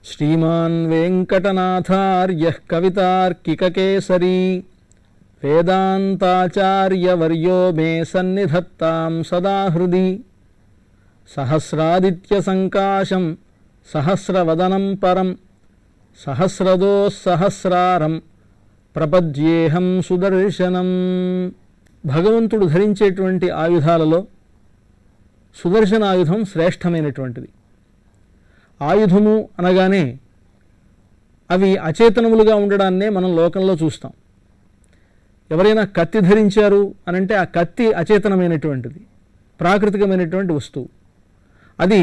శ్రీమాన్ వెంకటనాథార్యః కవితార్కికకేసరీ వేదాంతాచార్యవర్యో మే సన్నిధత్తాం సదా హృది. సహస్రాదిత్యసంకాశం సహస్రవదనం పరం సహస్రదోస్సహస్రారం ప్రపద్యేహం సుదర్శనం. భగవంతుడు ధరించేటువంటి ఆయుధాలలో సుదర్శన ఆయుధం శ్రేష్టమైనటువంటిది. ఆయుధము అనగానే అవి అచేతనములుగా ఉండడాన్నే మనం లోకంలో చూస్తాం. ఎవరైనా కత్తి ధరించారు అనంటే ఆ కత్తి అచేతనమైనటువంటిది, ప్రాకృతికమైనటువంటి వస్తువు. అది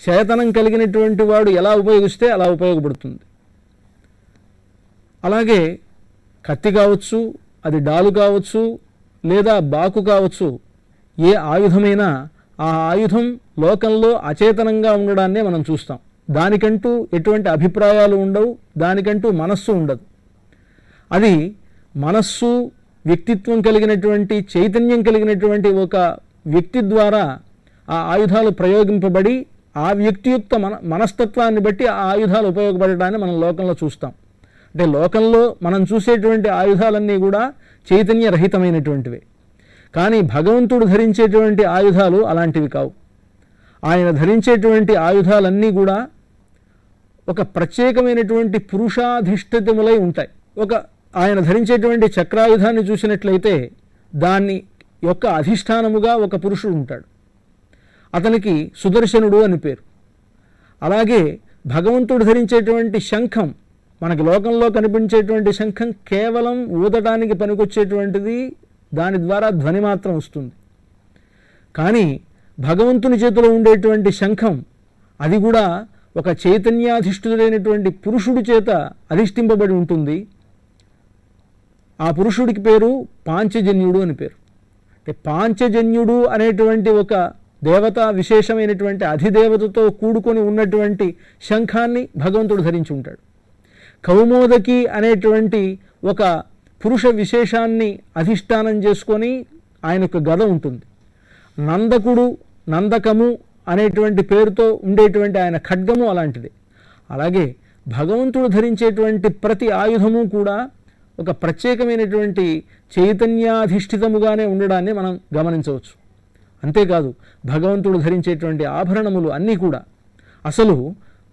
చేతనం కలిగినటువంటి వాడు ఎలా ఉపయోగిస్తే అలా ఉపయోగపడుతుంది. అలాగే కత్తి కావచ్చు, అది డాలు కావచ్చు, లేదా బాకు కావచ్చు, ఏ ఆయుధమైనా ఆ ఆయుధం లోకంలో అచేతనంగా ఉండడాన్నే మనం చూస్తాం. దానికంటూ ఎటువంటి అభిప్రాయాలు ఉండవు, దానికంటూ మనస్సు ఉండదు. అది మనస్సు, వ్యక్తిత్వం కలిగినటువంటి, చైతన్యం కలిగినటువంటి ఒక వ్యక్తి ద్వారా ఆ ఆయుధాలు ప్రయోగింపబడి ఆ వ్యక్తి యొక్క మనస్తత్వాన్ని బట్టి ఆ ఆయుధాలు ఉపయోగపడటాన్ని మనం లోకంలో చూస్తాం. అంటే లోకంలో మనం చూసేటువంటి ఆయుధాలన్నీ కూడా చైతన్యరహితమైనటువంటివే. కానీ భగవంతుడు ధరించేటువంటి ఆయుధాలు అలాంటివి కావు. ఆయన ధరించేటువంటి ఆయుధాలన్నీ కూడా ఒక ప్రత్యేకమైనటువంటి పురుషాధిష్ఠితములై ఉంటాయి. ఆయన ధరించేటువంటి చక్రాయుధాన్ని చూసినట్లయితే దాన్ని యొక్క అధిష్టానముగా ఒక పురుషుడు ఉంటాడు. అతనికి సుదర్శనుడు అని పేరు. అలాగే భగవంతుడు ధరించేటువంటి శంఖం, మనకి లోకంలో కనిపించేటువంటి శంఖం కేవలం ఊదటానికి పనికొచ్చేటువంటిది, దాని ద్వారా ధ్వని మాత్రం వస్తుంది. కానీ భగవంతుని చేతిలో ఉండేటువంటి శంఖం అది కూడా ఒక చైతన్యాధిష్ఠితుడైనటువంటి పురుషుడి చేత అధిష్ఠింపబడి ఉంటుంది. ఆ పురుషుడికి పేరు పాంచజన్యుడు అని పేరు. అంటే పాంచజన్యుడు అనేటువంటి ఒక దేవత, విశేషమైనటువంటి అధిదేవతతో కూడుకొని ఉన్నటువంటి శంఖాన్ని భగవంతుడు ధరించి ఉంటాడు. కౌమోదకి అనేటువంటి ఒక పురుష విశేషాన్ని అధిష్టానం చేసుకొని ఆయనకు గద ఉంటుంది. నందకుడు, నందకము అనేటువంటి పేరుతో ఉండేటువంటి ఆయన ఖడ్గము అలాంటిది. అలాగే భగవంతుడు ధరించేటువంటి ప్రతి ఆయుధము కూడా ఒక ప్రత్యేకమైనటువంటి చైతన్యాధిష్ఠితముగానే ఉండడాన్ని మనం గమనించవచ్చు. అంతేకాదు భగవంతుడు ధరించేటువంటి ఆభరణములు అన్నీ కూడా, అసలు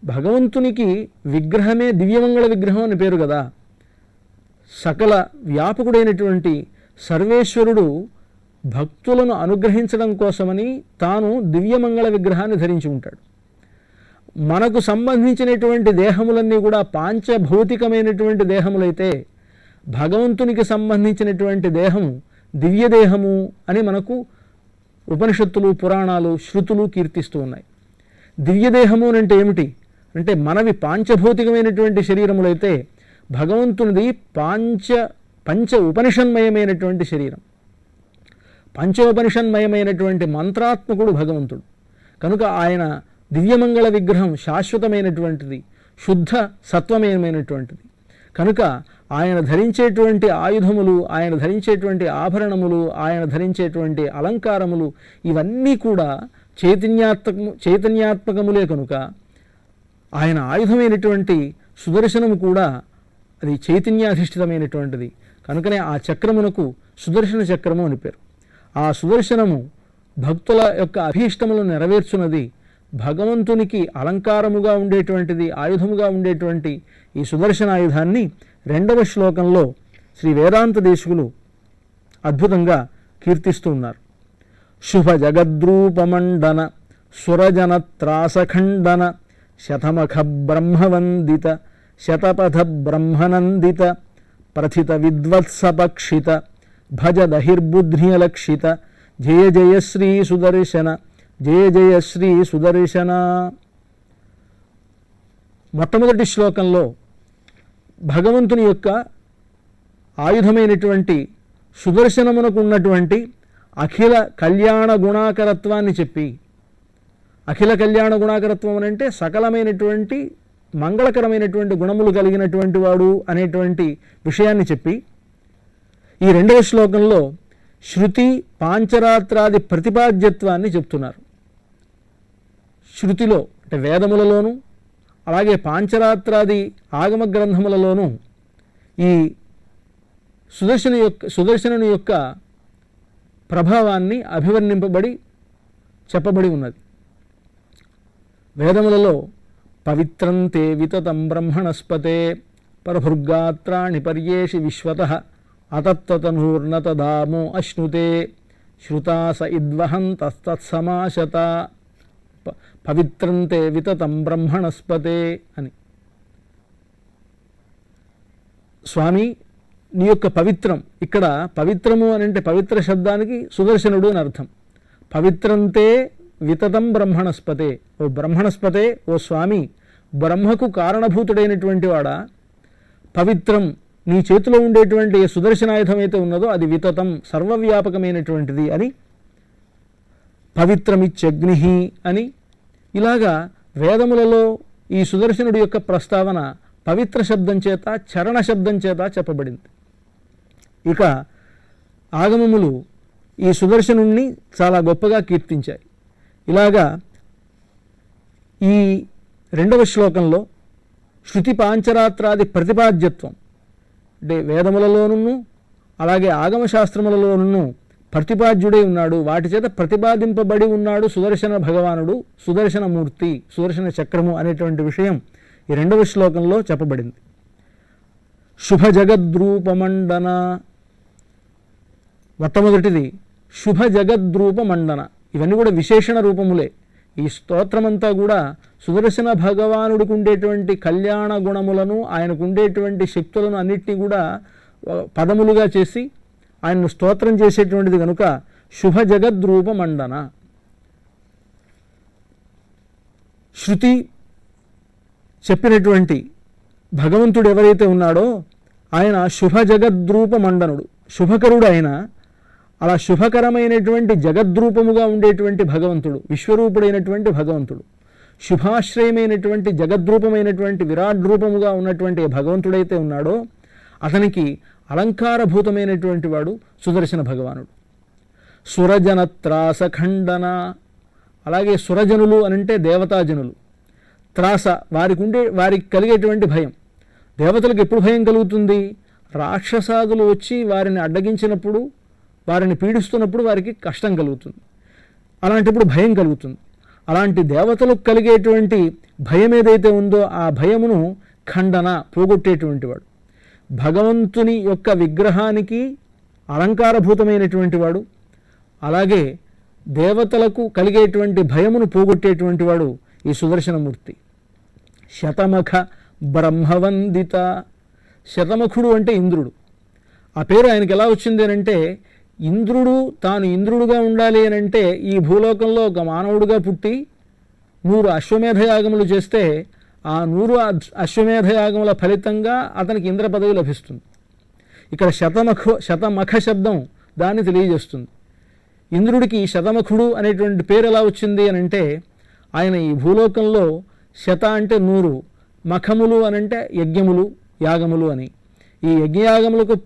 భగవంతునికి విగ్రహమే దివ్యమంగళ విగ్రహం అని పేరు కదా. సకల వ్యాపకుడైనటువంటి సర్వేశ్వరుడు భక్తులను అనుగ్రహించడం కోసమని తాను దివ్యమంగళ విగ్రహాన్ని ధరించి ఉంటాడు. మనకు సంబంధించినటువంటి దేహములన్నీ కూడా పాంచభౌతికమైనటువంటి దేహములైతే భగవంతునికి సంబంధించినటువంటి దేహము దివ్యదేహము అని మనకు ఉపనిషత్తులు, పురాణాలు, శృతులు కీర్తిస్తూ ఉన్నాయి. దివ్యదేహము అంటే ఏమిటి అంటే మనవి పాంచభౌతికమైనటువంటి శరీరములైతే భగవంతునిది పంచ ఉపనిషన్మయమైనటువంటి శరీరం. పంచోపనిషన్మయమైనటువంటి మంత్రాత్మకుడు భగవంతుడు. కనుక ఆయన దివ్యమంగళ విగ్రహం శాశ్వతమైనటువంటిది, శుద్ధ సత్వమయమైనటువంటిది. కనుక ఆయన ధరించేటువంటి ఆయుధములు, ఆయన ధరించేటువంటి ఆభరణములు, ఆయన ధరించేటువంటి అలంకారములు ఇవన్నీ కూడా చైతన్యాత్మకములే. కనుక ఆయన ఆయుధమైనటువంటి సుదర్శనము కూడా అది చైతన్యాధిష్ఠితమైనటువంటిది. కనుకనే ఆ చక్రమునకు సుదర్శన చక్రము అని పేరు. ఆ సుదర్శనము భక్తుల యొక్క అభీష్టములను నెరవేర్చున్నది. భగవంతునికి అలంకారముగా ఉండేటువంటిది, ఆయుధముగా ఉండేటువంటి ఈ సుదర్శన ఆయుధాన్ని 2వ శ్లోకంలో శ్రీ వేదాంత దేశికులు అద్భుతంగా కీర్తిస్తూ ఉన్నారు. శుభ జగద్రూపమండన సురజనత్రాసఖండన శతమఖ బ్రహ్మవందిత శతపథ బ్రహ్మనందిత ప్రథిత విద్వత్సపక్షిత భజ దహిర్బుద్ధ్యలక్షిత జయ జయ శ్రీ సుదర్శన, జయ జయ శ్రీ సుదర్శన. మొట్టమొదటి శ్లోకంలో భగవంతుని యొక్క ఆయుధమైనటువంటి సుదర్శనమునకు ఉన్నటువంటి అఖిల కళ్యాణ గుణాకరత్వాన్ని చెప్పి, అఖిల కళ్యాణ గుణాకరత్వం అంటే సకలమైనటువంటి మంగళకరమైనటువంటి గుణములు కలిగినటువంటి వాడు అనేటువంటి విషయాన్ని చెప్పి, ఈ 2వ శ్లోకంలో శృతి పాంచరాత్రాది ప్రతిపాద్యత్వాన్ని చెప్తున్నారు. శృతిలో అంటే వేదములలోనూ, అలాగే పాంచరాత్రాది ఆగమ గ్రంథములలోనూ ఈ సుదర్శనుని యొక్క ప్రభావాన్ని అభివర్ణింపబడి చెప్పబడి ఉన్నది. వేదములలో పవిత్రం తే వితతం బ్రహ్మణస్పతే పరభృగాత్రాణి పర్యేషి విశ్వతః అతత్తతనూర్నతదామో అశ్నుతే శ్రుతాస ఇద్వహంతస్తత్సమాశత. పవిత్రం తే వితతం బ్రహ్మణస్పతే అని. స్వామి నీ యొక్క పవిత్రం, ఇక్కడ పవిత్రము అని అంటే పవిత్ర శబ్దానికి సుదర్శనుడు అని అర్థం. పవిత్రంతే వితతం బ్రహ్మణస్పతే, ఓ బ్రహ్మణస్పతే, ఓ స్వామి బ్రహ్మకు కారణభూతుడైనటువంటి వాడా, పవిత్రం నీ చేతిలో ఉండేటువంటి ఏ సుదర్శనాయుధం అయితే ఉన్నదో అది వితతం సర్వవ్యాపకమైనటువంటిది అని, పవిత్రమిత్యగ్ని అని, ఇలాగా వేదములలో ఈ సుదర్శనుడి యొక్క ప్రస్తావన పవిత్ర శబ్దం చేత చరణ శబ్దం చేత చెప్పబడింది. ఇక ఆగమములు ఈ సుదర్శనుణ్ణి చాలా గొప్పగా కీర్తించాయి. ఇలాగా ఈ 2వ శ్లోకంలో శృతి పాంచరాత్రాది ప్రతిపాద్యత్వం అంటే వేదములలోనూ అలాగే ఆగమశాస్త్రములలోనూ ప్రతిపాద్యుడై ఉన్నాడు, వాటి చేత ప్రతిపాదింపబడి ఉన్నాడు సుదర్శన భగవానుడు, సుదర్శనమూర్తి, సుదర్శన చక్రము అనేటువంటి విషయం ఈ 2వ శ్లోకంలో చెప్పబడింది. శుభ జగద్రూపమండన, మొట్టమొదటిది శుభ జగద్రూపమండన. ఇవన్నీ కూడా విశేషణ రూపములే. ఈ స్తోత్రమంతా కూడా సుదర్శన భగవానుడికి ఉండేటువంటి కళ్యాణ గుణములను, ఆయనకు ఉండేటువంటి శక్తులను అన్నిటినీ కూడా పదములుగా చేసి ఆయన్ను స్తోత్రం చేసేటువంటిది కనుక శుభ జగద్రూపమండన. శృతి చెప్పినటువంటి భగవంతుడు ఎవరైతే ఉన్నాడో ఆయన శుభ జగద్రూపమండనుడు, శుభకరుడు. ఆయన అలా శుభకరమైనటువంటి జగద్రూపముగా ఉండేటువంటి భగవంతుడు, విశ్వరూపుడైనటువంటి భగవంతుడు, శుభాశ్రయమైనటువంటి జగద్రూపమైనటువంటి విరాట్ రూపముగా ఉన్నటువంటి భగవంతుడైతే ఉన్నాడో అతనికి అలంకారభూతమైనటువంటి వాడు సుదర్శన భగవానుడు. సురజన త్రాసఖండన, అలాగే సురజనులు అనంటే దేవతాజనులు. త్రాస వారికి కలిగేటువంటి భయం. దేవతలకు ఎప్పుడు భయం కలుగుతుంది? రాక్షసాదులు వచ్చి వారిని అడ్డగించినప్పుడు, వారిని పీడిస్తున్నప్పుడు వారికి కష్టం కలుగుతుంది, అలాంటప్పుడు భయం కలుగుతుంది. అలాంటి దేవతలకు కలిగేటువంటి భయం ఏదైతే ఉందో ఆ భయమును ఖండన పోగొట్టేటువంటి వాడు, భగవంతుని యొక్క విగ్రహానికి అలంకారభూతమైనటువంటి వాడు, అలాగే దేవతలకు కలిగేటువంటి భయమును పోగొట్టేటువంటి వాడు ఈ సుదర్శనమూర్తి. శతమఖ బ్రహ్మవందిత, శతమఖుడు అంటే ఇంద్రుడు. ఆ పేరు ఆయనకి ఎలా వచ్చింది అని అంటే, ఇంద్రుడు తాను ఇంద్రుడుగా ఉండాలి అని అంటే ఈ భూలోకంలో ఒక మానవుడుగా పుట్టి 100 అశ్వమేధయాగములు చేస్తే ఆ 100 అశ్వమేధయాగముల ఫలితంగా అతనికి ఇంద్ర పదవి లభిస్తుంది. ఇక్కడ శతమఖ శబ్దం దాన్ని తెలియజేస్తుంది. ఇంద్రుడికి శతమఖుడు అనేటువంటి పేరు ఎలా వచ్చింది అని అంటే, ఆయన ఈ భూలోకంలో శత అంటే 100, మఖములు అనంటే యజ్ఞములు, యాగములు అని. ఈ యజ్ఞయాగములకు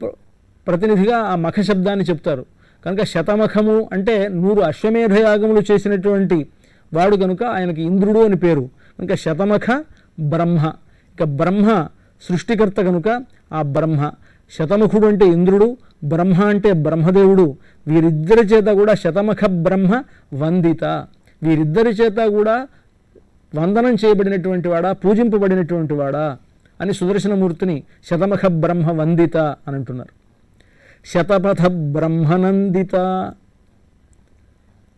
ప్రతినిధిగా ఆ మఖ శబ్దాన్ని చెప్తారు కనుక శతమఖము అంటే 100 అశ్వమేధయాగములు చేసినటువంటి వాడు కనుక ఆయనకి ఇంద్రుడు అని పేరు. కనుక శతమఖ బ్రహ్మ, ఇక బ్రహ్మ సృష్టికర్త కనుక ఆ బ్రహ్మ. శతముఖుడు అంటే ఇంద్రుడు, బ్రహ్మ అంటే బ్రహ్మదేవుడు. వీరిద్దరి చేత కూడా శతమఖ బ్రహ్మ వందిత, వీరిద్దరి చేత కూడా వందనం చేయబడినటువంటి వాడా, పూజింపబడినటువంటి వాడా అని సుదర్శనమూర్తిని శతమఖ బ్రహ్మ వందిత అని అంటున్నారు. శతపథ బ్రహ్మనందిత,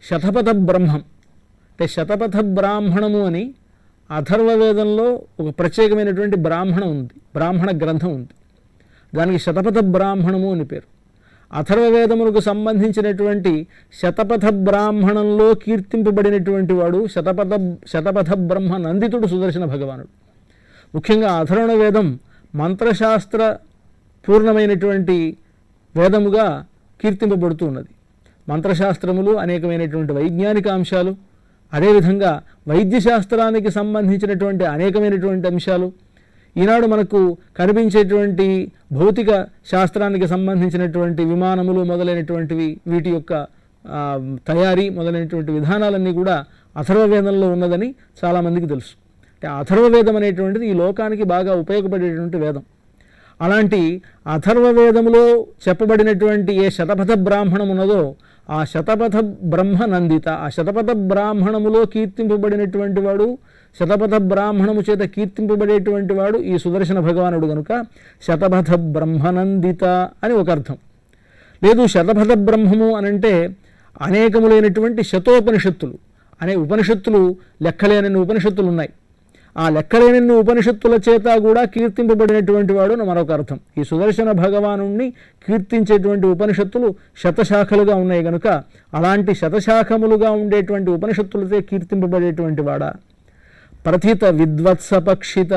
శతపథ బ్రహ్మం అంటే శతపథ బ్రాహ్మణము అని అథర్వవేదంలో ఒక ప్రత్యేకమైనటువంటి బ్రాహ్మణం ఉంది, బ్రాహ్మణ గ్రంథం ఉంది. దానికి శతపథ బ్రాహ్మణము అని పేరు. అథర్వవేదములకు సంబంధించినటువంటి శతపథ బ్రాహ్మణంలో కీర్తింపబడినటువంటి వాడు శతపథ బ్రహ్మ నందితుడు సుదర్శన భగవానుడు. ముఖ్యంగా అథర్వణ వేదం మంత్రశాస్త్ర పూర్ణమైనటువంటి వేదముగా కీర్తింపబడుతూ ఉన్నది. మంత్రశాస్త్రములు, అనేకమైనటువంటి వైజ్ఞానిక అంశాలు, అదేవిధంగా వైద్యశాస్త్రానికి సంబంధించినటువంటి అనేకమైనటువంటి అంశాలు, ఈనాడు మనకు కనిపించేటువంటి భౌతిక శాస్త్రానికి సంబంధించినటువంటి విమానములు మొదలైనటువంటివి, వీటి యొక్క తయారీ మొదలైనటువంటి విధానాలన్నీ కూడా అథర్వవేదంలో ఉన్నదని చాలామందికి తెలుసు. అంటే అథర్వవేదం అనేటువంటిది ఈ లోకానికి బాగా ఉపయోగపడేటువంటి వేదం. అలాంటి అథర్వవేదములో చెప్పబడినటువంటి ఏ శతపథ బ్రాహ్మణం ఉన్నదో ఆ శతపథ బ్రహ్మ నందిత, ఆ శతపథ బ్రాహ్మణములో కీర్తింపబడినటువంటి వాడు, శతపథ బ్రాహ్మణము చేత కీర్తింపబడేటువంటి వాడు ఈ సుదర్శన భగవానుడు కనుక శతపథ బ్రహ్మనందిత అని ఒక అర్థం. లేదు శతపథ బ్రహ్మము అనంటే అనేకములైనటువంటి శతోపనిషత్తులు, ఉపనిషత్తులు లెక్కలేనన్ని ఉపనిషత్తులు ఉన్నాయి. ఆ లెక్కలేనన్ని ఉపనిషత్తుల చేత కూడా కీర్తింపబడినటువంటి వాడు మరొక అర్థం. ఈ సుదర్శన భగవానుణ్ణి కీర్తించేటువంటి ఉపనిషత్తులు శతశాఖలుగా ఉన్నాయి కనుక అలాంటి శతశాఖములుగా ఉండేటువంటి ఉపనిషత్తులతో కీర్తింపబడేటువంటి వాడా. ప్రథిత విద్వత్సపక్షిత,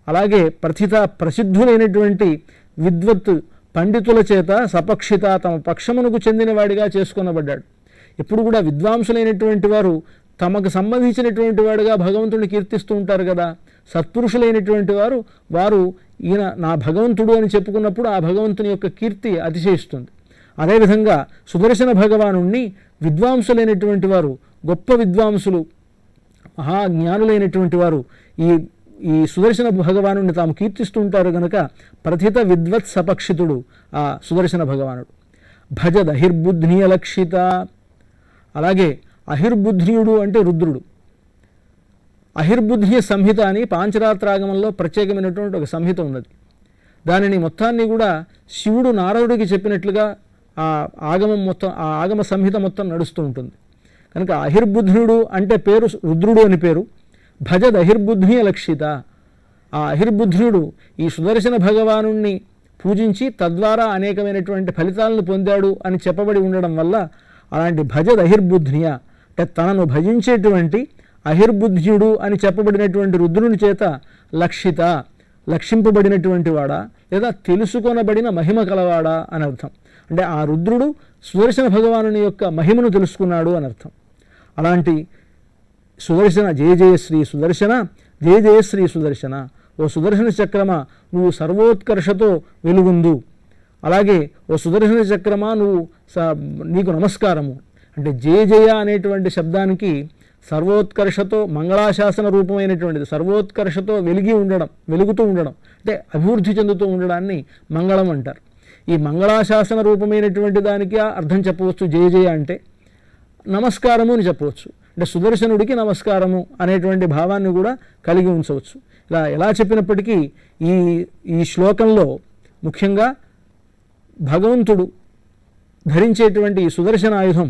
అలాగే ప్రథిత ప్రసిద్ధులైనటువంటి విద్వత్ పండితుల చేత సపక్షిత తమ పక్షమునకు చెందినవాడిగా చేసుకొనబడ్డాడు. ఎప్పుడు కూడా విద్వాంసులైనటువంటి వారు తమకు సంబంధించినటువంటి వాడుగా భగవంతుడిని కీర్తిస్తూ ఉంటారు కదా. సత్పురుషులైనటువంటి వారు ఈయన నా భగవంతుడు అని చెప్పుకున్నప్పుడు ఆ భగవంతుని యొక్క కీర్తి అతిశయిస్తుంది. అదేవిధంగా సుదర్శన భగవానుణ్ణి విద్వాంసులైనటువంటి వారు, గొప్ప విద్వాంసులు, మహాజ్ఞానులైనటువంటి వారు ఈ సుదర్శన భగవానుడిని తాము కీర్తిస్తూ ఉంటారు కనుక ప్రథిత విద్వత్ సపక్షితుడు ఆ సుదర్శన భగవానుడు. భజద్ అహిర్బుద్ధ్నీయ లక్షిత, అలాగే అహిర్బుద్ధ్నీయుడు అంటే రుద్రుడు. అహిర్బుద్ధ్య సంహిత అని పాంచరాత్రాగమంలో ప్రత్యేకమైనటువంటి ఒక సంహిత ఉన్నది. దానిని మొత్తాన్ని కూడా శివుడు నారదుడికి చెప్పినట్లుగా ఆ ఆగమం మొత్తం, ఆ ఆగమ సంహిత మొత్తం నడుస్తూ ఉంటుంది. కనుక అహిర్బుద్ధ్నుడు అంటే పేరు రుద్రుడు అని పేరు. భజద్ అహిర్బుద్ధ్నీయ లక్షిత, ఆ అహిర్బుద్ధ్నుడు ఈ సుదర్శన భగవానుణ్ణి పూజించి తద్వారా అనేకమైనటువంటి ఫలితాలను పొందాడు అని చెప్పబడి ఉండడం వల్ల అలాంటి భజద్ అహిర్బుద్ధ్నీయ అంటే తనను భజించేటువంటి అహిర్బుద్ధ్యుడు అని చెప్పబడినటువంటి రుద్రుని చేత లక్షిత, లక్షింపబడినటువంటి వాడా లేదా తెలుసుకొనబడిన మహిమ కలవాడా అని అర్థం. అంటే ఆ రుద్రుడు సుదర్శన భగవానుని యొక్క మహిమను తెలుసుకున్నాడు అని అర్థం. అలాంటి సుదర్శన, జయ జయ శ్రీ సుదర్శన, జయ జయ శ్రీ సుదర్శన. ఓ సుదర్శన చక్రమా నువ్వు సర్వోత్కర్షతో వెలుగుందు. అలాగే ఓ సుదర్శన చక్రమా నీకు నమస్కారము. అంటే జయ జయ అనేటువంటి శబ్దానికి సర్వోత్కర్షతో మంగళాశాసన రూపమైనటువంటిది, సర్వోత్కర్షతో వెలుగుతూ ఉండడం అంటే అభివృద్ధి చెందుతూ ఉండడాన్ని మంగళం అంటారు. ఈ మంగళాశాసన రూపమైనటువంటి దానికి అర్థం చెప్పవచ్చు. జయ జయ అంటే నమస్కారము అని చెప్పవచ్చు. అంటే సుదర్శనుడికి నమస్కారము అనేటువంటి భావాన్ని కూడా కలిగి ఉంచవచ్చు. ఎలా చెప్పినప్పటికీ ఈ శ్లోకంలో ముఖ్యంగా భగవంతుడు ధరించేటువంటి ఈ సుదర్శన ఆయుధం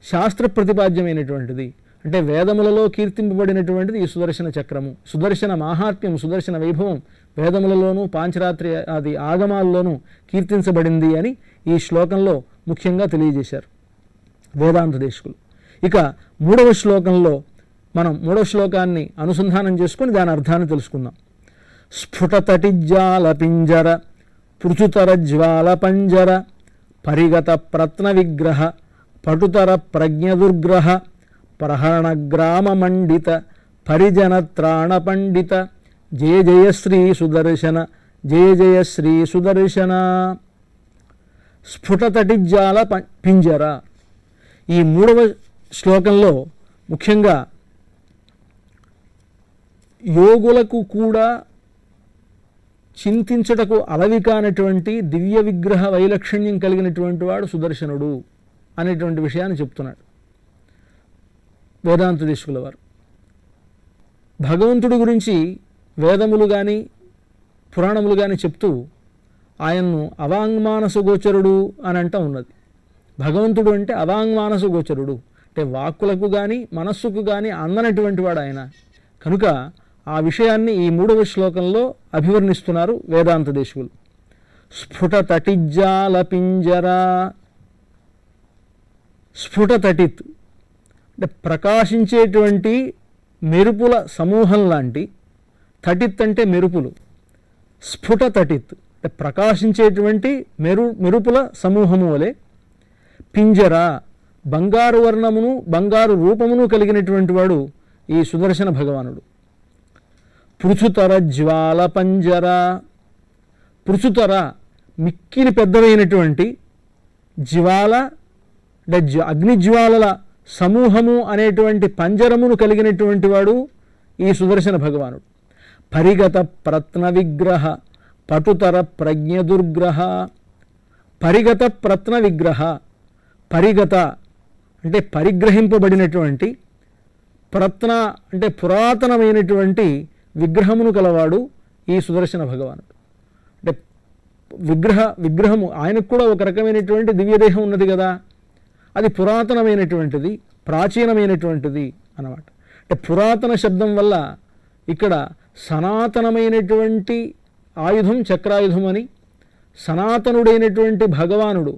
శాస్త్ర ప్రతిపాద్యమైనటువంటిది. అంటే వేదములలో కీర్తింపబడినటువంటిది ఈ సుదర్శన చక్రము. సుదర్శన మాహాత్మ్యం, సుదర్శన వైభవం వేదములలోనూ పాంచరాత్రి ఆది ఆగమాల్లోనూ కీర్తించబడింది అని ఈ శ్లోకంలో ముఖ్యంగా తెలియజేశారు వేదాంత దేశకులు. ఇక మూడవ శ్లోకంలో మనం మూడవ శ్లోకాన్ని అనుసంధానం చేసుకొని దాని అర్థాన్ని తెలుసుకుందాం. స్ఫుటతటిజ్జాల పింజర పృథుతర జ్వాల పంజర పరిగత ప్రత్న విగ్రహ పటుతర ప్రజ్ఞదుర్గ్రహ ప్రహరణ గ్రామ మండిత పరిజన త్రాణ పండిత జయ జయ శ్రీ సుదర్శన, జయ జయ శ్రీ సుదర్శన. స్ఫుటతటిజ్జాల పింజర, ఈ మూడవ శ్లోకంలో ముఖ్యంగా యోగులకు కూడా చింతించుటకు అలవి కానటువంటి దివ్య విగ్రహ వైలక్షణ్యం కలిగినటువంటి వాడు సుదర్శనుడు అనేటువంటి విషయాన్ని చెప్తున్నాడు వేదాంత దేశకుల వారు. భగవంతుడి గురించి వేదములు కానీ పురాణములు కానీ చెప్తూ ఆయన్ను అవాంగ్మానస గోచరుడు అని అంటూ ఉన్నది. భగవంతుడు అంటే అవాంగ్మానస గోచరుడు అంటే వాక్కులకు కానీ మనస్సుకు కానీ అందనటువంటి వాడు ఆయన. కనుక ఆ విషయాన్ని ఈ మూడవ శ్లోకంలో అభివర్ణిస్తున్నారు వేదాంత దేశకులు. స్ఫుటతటిజ్జాల పింజరా, స్ఫుటతటిత్ అంటే ప్రకాశించేటువంటి మెరుపుల సమూహం లాంటి, తటిత్ అంటే మెరుపులు, స్ఫుటతటిత్ అంటే ప్రకాశించేటువంటి మెరుపుల సమూహము వలె, పింజర బంగారు వర్ణమును బంగారు రూపమును కలిగినటువంటి వాడు ఈ సుదర్శన భగవానుడు. పృథుతర జ్వాల పంజర, పృథుతర మిక్కిలి పెద్దవైనటువంటి, జ్వాల అంటే అగ్నిజ్వాలల సమూహము అనేటువంటి పంజరమును కలిగినటువంటి వాడు ఈ సుదర్శన భగవానుడు. పరిగత ప్రత్న విగ్రహ పటుతర ప్రజ్ఞదుర్గ్రహ. పరిగత ప్రత్న విగ్రహ, పరిగత అంటే పరిగ్రహింపబడినటువంటి, ప్రత్న అంటే పురాతనమైనటువంటి విగ్రహమును కలవాడు ఈ సుదర్శన భగవానుడు. అంటే విగ్రహము ఆయనకు కూడా ఒక రకమైనటువంటి దివ్యదేహం ఉన్నది కదా, అది పురాతనమైనటువంటిది, ప్రాచీనమైనటువంటిది అన్నమాట. అంటే పురాతన శబ్దం వల్ల ఇక్కడ సనాతనమైనటువంటి ఆయుధం చక్రాయుధం అని, సనాతనుడైనటువంటి భగవానుడు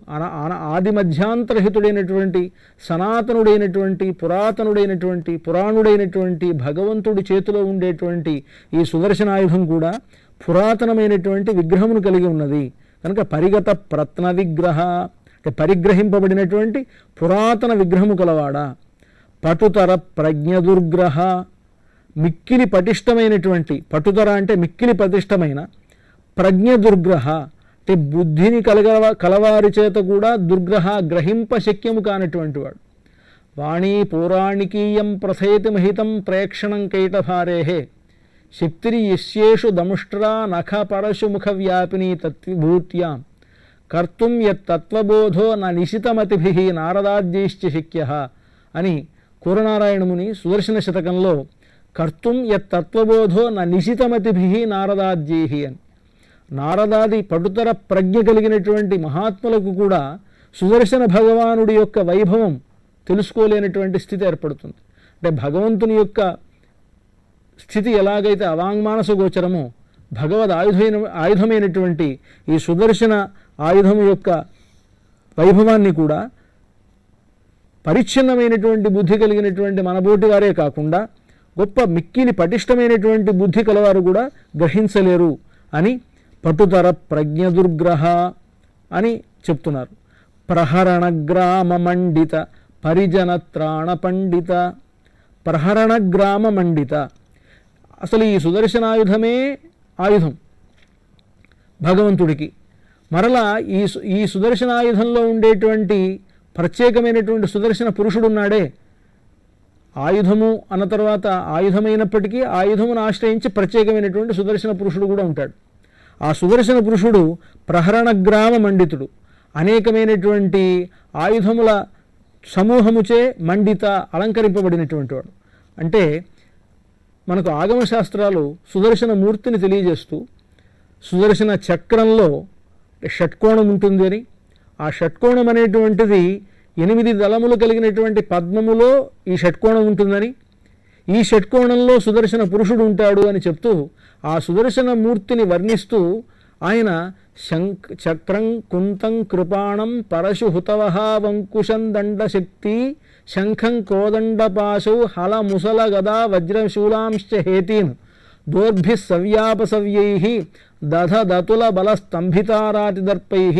ఆది మధ్యాంతరహితుడైనటువంటి సనాతనుడైనటువంటి పురాతనుడైనటువంటి పురాణుడైనటువంటి భగవంతుడి చేతిలో ఉండేటువంటి ఈ సుదర్శనాయుధం కూడా పురాతనమైనటువంటి విగ్రహమును కలిగి ఉన్నది కనుక పరిగత ప్రత్న విగ్రహ అంటే పరిగ్రహింపబడినటువంటి పురాతన విగ్రహము కలవాడా. పటుతర ప్రజ్ఞదుర్గ్రహ, మిక్కిలి పటిష్టమైనటువంటి, పటుతర అంటే మిక్కిలి పటిష్టమైన, ప్రజ్ఞదుర్గ్రహ అంటే బుద్ధిని కలవారి చేత కూడా దుర్గ్రహ గ్రహింప శక్యము కానటువంటి వాడు. వాణీ పౌరాణికీయం ప్రథయతి మహితం ప్రేక్షణం కైటభారేహే శక్తిరి యస్యేషు దముష్ట్రా నఖ పరశుముఖ వ్యాపిని తత్విభూత్యాం కర్తుం యత్తత్వబోధో న నిశితమతిభిః నారదాద్యైశ్చ శక్యః అని కూరనారాయణముని సుదర్శన శతకంలో కర్తుం యత్తత్వబోధో న నిశితమతిభిః నారదాద్యైః అని. నారదాది పటుతర ప్రజ్ఞ కలిగినటువంటి మహాత్ములకు కూడా సుదర్శన భగవానుడి యొక్క వైభవం తెలుసుకోలేనటువంటి స్థితి ఏర్పడుతుంది. అంటే భగవంతుని యొక్క స్థితి ఎలాగైతే అవాంగ్మానస గోచరమో భగవద్ ఆయుధమైనటువంటి ఈ సుదర్శన ఆయుధం యొక్క వైభవాన్ని కూడా పరిచ్ఛిన్నమైనటువంటి బుద్ధి కలిగినటువంటి మనబోటి వారే కాకుండా గొప్ప మిక్కిలి పటిష్టమైనటువంటి బుద్ధి కలవారు కూడా గ్రహించలేరు అని పటుతర ప్రజ్ఞదుర్గ్రహ అని చెప్తున్నారు. ప్రహరణ గ్రామ మండిత పరిజన త్రాణ పండిత. ప్రహరణ గ్రామ మండిత, అసలు ఈ సుదర్శనాయుధమే ఆయుధం భగవంతుడికి. మరలా ఈ సుదర్శనాయుధంలో ఉండేటువంటి ప్రత్యేకమైనటువంటి సుదర్శన పురుషుడున్నాడే, ఆయుధము అన్న తర్వాత ఆయుధమైనప్పటికీ ఆయుధమును ఆశ్రయించి ప్రత్యేకమైనటువంటి సుదర్శన పురుషుడు కూడా ఉంటాడు. ఆ సుదర్శన పురుషుడు ప్రహరణ గ్రామ మండితుడు, అనేకమైనటువంటి ఆయుధముల సమూహముచే మండిత అలంకరింపబడినటువంటి వాడు. అంటే మనకు ఆగమశాస్త్రాలు సుదర్శన మూర్తిని తెలియజేస్తూ సుదర్శన చక్రంలో షట్కోణం ఉంటుంది అని, ఆ షట్కోణం అనేటువంటిది 8 దళములు కలిగినటువంటి పద్మములో ఈ షట్కోణం ఉంటుందని, ఈ షట్కోణంలో సుదర్శన పురుషుడు ఉంటాడు అని చెప్తూ ఆ సుదర్శన మూర్తిని వర్ణిస్తూ ఆయన చక్రం కుంతం కృపాణం పరశు హుతవహ వంకుశం దండశక్తి శంఖం కోదండపాశౌ హల ముసల గదా వజ్రశూలాంశ్చ హేతీన్ దోర్భి సవ్యాపసవ్యైః దధదతుల బలస్తంభితారాతిదర్పైః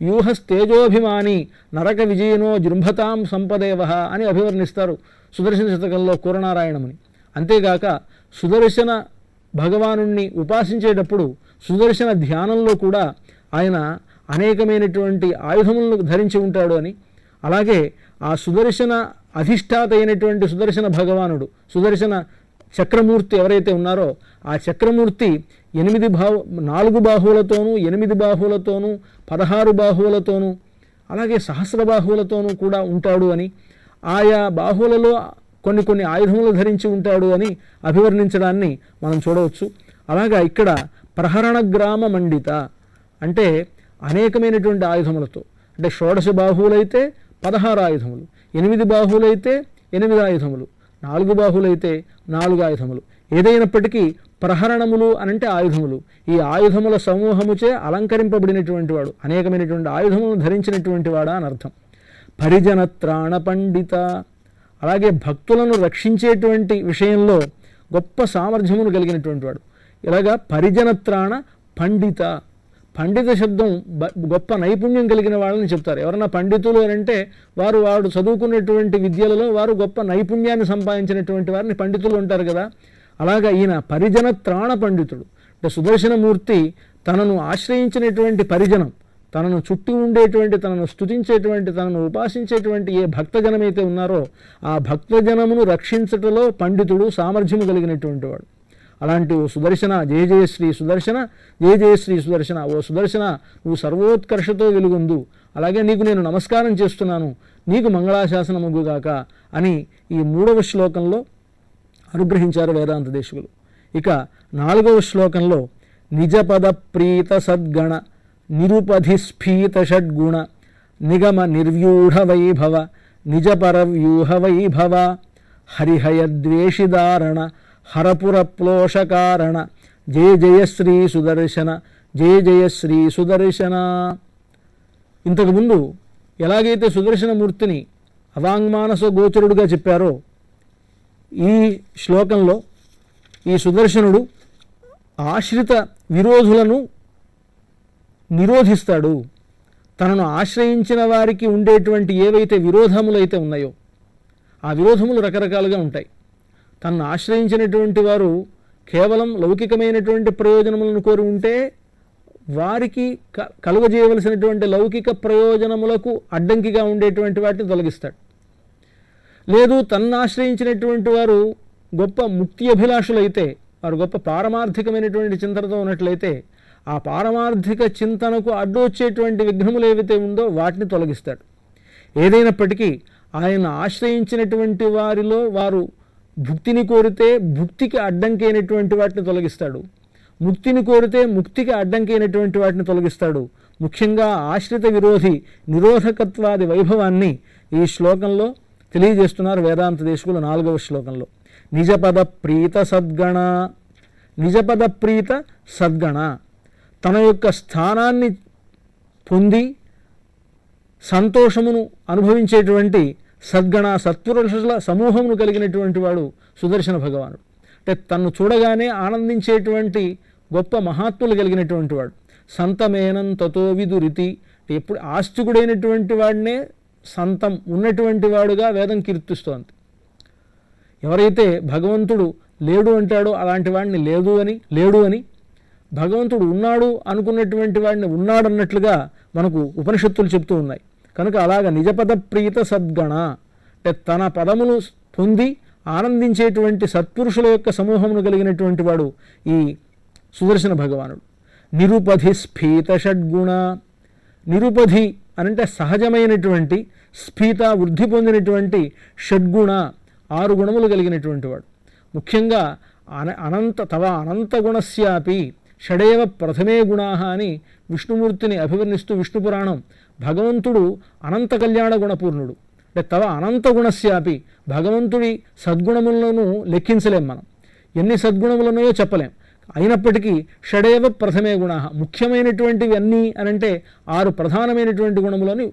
వ్యూహస్తేజోభిమాని నరక విజయనో జృంభతాం సంపదేవః అని అభివర్ణిస్తారు సుదర్శన శతకంలో కూరనారాయణముని. అంతేగాక సుదర్శన భగవానుణ్ణి ఉపాసించేటప్పుడు సుదర్శన ధ్యానంలో కూడా ఆయన అనేకమైనటువంటి ఆయుధములను ధరించి ఉంటాడు అని, అలాగే ఆ సుదర్శన అధిష్టాత అయినటువంటి సుదర్శన భగవానుడు సుదర్శన చక్రమూర్తి ఎవరైతే ఉన్నారో ఆ చక్రమూర్తి 4 బాహువులతోనూ 8 బాహువులతోనూ 16 బాహువులతోనూ అలాగే సహస్ర బాహువులతోనూ కూడా ఉంటాడు అని, ఆయా బాహువులలో కొన్ని ఆయుధములు ధరించి ఉంటాడు అని అభివర్ణించడాన్ని మనం చూడవచ్చు. అలాగా ఇక్కడ ప్రహరణ గ్రామ మండిత అంటే అనేకమైనటువంటి ఆయుధములతో, అంటే 16 బాహువులైతే 16 ఆయుధములు, 8 బాహువులైతే 8 ఆయుధములు, 4 బాహువులైతే 4 ఆయుధములు. ఏదైనప్పటికీ ప్రహరణములు అనంటే ఆయుధములు, ఈ ఆయుధముల సమూహముచే అలంకరింపబడినటువంటి వాడు, అనేకమైనటువంటి ఆయుధములను ధరించినటువంటి వాడా అని అర్థం. పరిజన త్రాణ పండిత, అలాగే భక్తులను రక్షించేటువంటి విషయంలో గొప్ప సామర్థ్యమును కలిగినటువంటి వాడు. ఇలాగా పరిజన త్రాణ పండిత, పండిత శబ్దం గొప్ప నైపుణ్యం కలిగిన వాళ్ళని చెప్తారు. ఎవరన్నా పండితులు అని అంటే వారు చదువుకున్నటువంటి విద్యలలో వారు గొప్ప నైపుణ్యాన్ని సంపాదించినటువంటి వారిని పండితులు ఉంటారు కదా. అలాగా ఈయన పరిజన త్రాణ పండితుడు. అంటే సుదర్శనమూర్తి తనను ఆశ్రయించినటువంటి పరిజనం, తనను చుట్టూ ఉండేటువంటి, తనను స్తుతించేటువంటి, తనను ఉపాసించేటువంటి ఏ భక్తజనమైతే ఉన్నారో ఆ భక్తజనమును రక్షించటంలో పండితుడు సామర్థ్యము కలిగినటువంటి వాడు. అలాంటి ఓ సుదర్శన, జయ జయ శ్రీ సుదర్శన, జయ జయ శ్రీ సుదర్శన, ఓ సుదర్శన నువ్వు సర్వోత్కర్షతో వెలుగొందు, అలాగే నీకు నేను నమస్కారం చేస్తున్నాను, నీకు మంగళాశాసనముగుగాక అని ఈ 3వ శ్లోకంలో అనుగ్రహించారు వేదాంత దేశికులు. ఇక 4వ శ్లోకంలో నిజపద ప్రీత సద్గణ నిరుపధిస్ఫీత షడ్గుణ నిగమ నిర్వ్యూఢ వైభవ నిజపర వ్యూహ వైభవ హరిహయద్వేషిదారణ హరపుర ప్లోషకారణ జయ జయ శ్రీ సుదర్శన, జయ జయ శ్రీ సుదర్శన. ఇంతకుముందు ఎలాగైతే సుదర్శనమూర్తిని అవాంగ్మానస గోచరుడుగా చెప్పారో ఈ శ్లోకంలో ఈ సుదర్శనుడు ఆశ్రిత విరోధులను నిరోధిస్తాడు. తనను ఆశ్రయించిన వారికి ఉండేటువంటి ఏవైతే విరోధములైతే ఉన్నాయో ఆ విరోధములు రకరకాలుగా ఉంటాయి. తనను ఆశ్రయించినటువంటి వారు కేవలం లౌకికమైనటువంటి ప్రయోజనములను కోరి ఉంటే వారికి కలుగజేయవలసినటువంటి లౌకిక ప్రయోజనములకు అడ్డంకిగా ఉండేటువంటి వాటిని తొలగిస్తాడు. లేదు, తనను ఆశ్రయించినటువంటి వారు గొప్ప ముక్తి అభిలాషులైతే, వారు గొప్ప పారమార్థికమైనటువంటి చింతనతో ఉన్నట్లయితే ఆ పారమార్థిక చింతనకు అడ్డు వచ్చేటువంటి విఘ్నములు ఏవైతే ఉందో వాటిని తొలగిస్తాడు. ఏదైనప్పటికీ ఆయన ఆశ్రయించినటువంటి వారిలో వారు భుక్తిని కోరితే భుక్తికి అడ్డంకి అయినటువంటి వాటిని తొలగిస్తాడు, ముక్తిని కోరితే ముక్తికి అడ్డంకి అయినటువంటి వాటిని తొలగిస్తాడు. ముఖ్యంగా ఆశ్రిత విరోధి నిరోధకత్వాది వైభవాన్ని ఈ శ్లోకంలో తెలియజేస్తున్నారు వేదాంత దేశకులు 4వ శ్లోకంలో. నిజపద ప్రీత సద్గణ, నిజపద ప్రీత సద్గణ, తన యొక్క స్థానాన్ని పొంది సంతోషమును అనుభవించేటువంటి సద్గణ సత్పురుషుల సమూహమును కలిగినటువంటి వాడు సుదర్శన భగవానుడు. అంటే తన్ను చూడగానే ఆనందించేటువంటి గొప్ప మహాత్ములు కలిగినటువంటి వాడు. సంతమేనం తతో విదురితి, ఎప్పుడు ఆస్తికుడైనటువంటి వాడినే సంతం ఉన్నటువంటి వాడుగా వేదం కీర్తిస్తోంది. ఎవరైతే భగవంతుడు లేడు అంటాడో అలాంటి వాడిని లేడు అని, భగవంతుడు ఉన్నాడు అనుకున్నటువంటి వాడిని ఉన్నాడన్నట్లుగా మనకు ఉపనిషత్తులు చెప్తూ ఉన్నాయి. కనుక అలాగ నిజపద ప్రీత సద్గణ అంటే తన పదములు పొంది ఆనందించేటువంటి సత్పురుషుల యొక్క సమూహమును కలిగినటువంటి వాడు ఈ సుదర్శన భగవానుడు. నిరుపధి స్ఫీత షడ్గుణ, నిరుపధి అనంటే సహజమైనటువంటి, స్ఫీత వృద్ధి పొందినటువంటి, షడ్గుణ 6 గుణములు కలిగినటువంటి వాడు. ముఖ్యంగా అనంత గుణస్యాపి షడేవ ప్రథమే గుణాహ అని విష్ణుమూర్తిని అభివర్ణిస్తూ విష్ణు పురాణం భగవంతుడు అనంత కళ్యాణ గుణపూర్ణుడు. అంటే తవ అనంత గుణస్యాపి, భగవంతుడి సద్గుణములను లెక్కించలేం మనం, ఎన్ని సద్గుణములున్నాయో చెప్పలేం. అయినప్పటికీ షడేవ ప్రథమే గుణ, ముఖ్యమైనటువంటివి అన్నీ అనంటే 6 ప్రధానమైనటువంటి గుణములని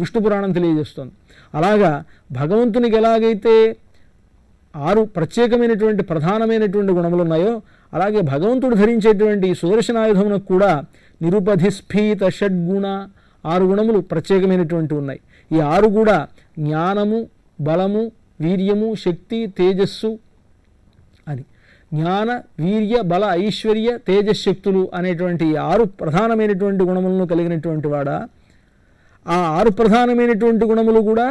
విష్ణు పురాణం తెలియజేస్తుంది. అలాగా భగవంతునికి ఎలాగైతే 6 ప్రత్యేకమైనటువంటి ప్రధానమైనటువంటి గుణములు ఉన్నాయో అలాగే భగవంతుడు ధరించేటువంటి సుదర్శనాయుధమునకు కూడా నిరుపధి స్ఫీత షడ్గుణ 6 గుణములు ప్రత్యేకమైనటువంటి ఉన్నాయి. ఈ 6 కూడా జ్ఞానము, బలము, వీర్యము, శక్తి, తేజస్సు అని, జ్ఞాన, వీర్య, బల, ఐశ్వర్య, తేజశక్తులు అనేటువంటి 6 ప్రధానమైనటువంటి గుణములను కలిగినటువంటి వాడా. ఆ 6 ప్రధానమైనటువంటి గుణములు కూడా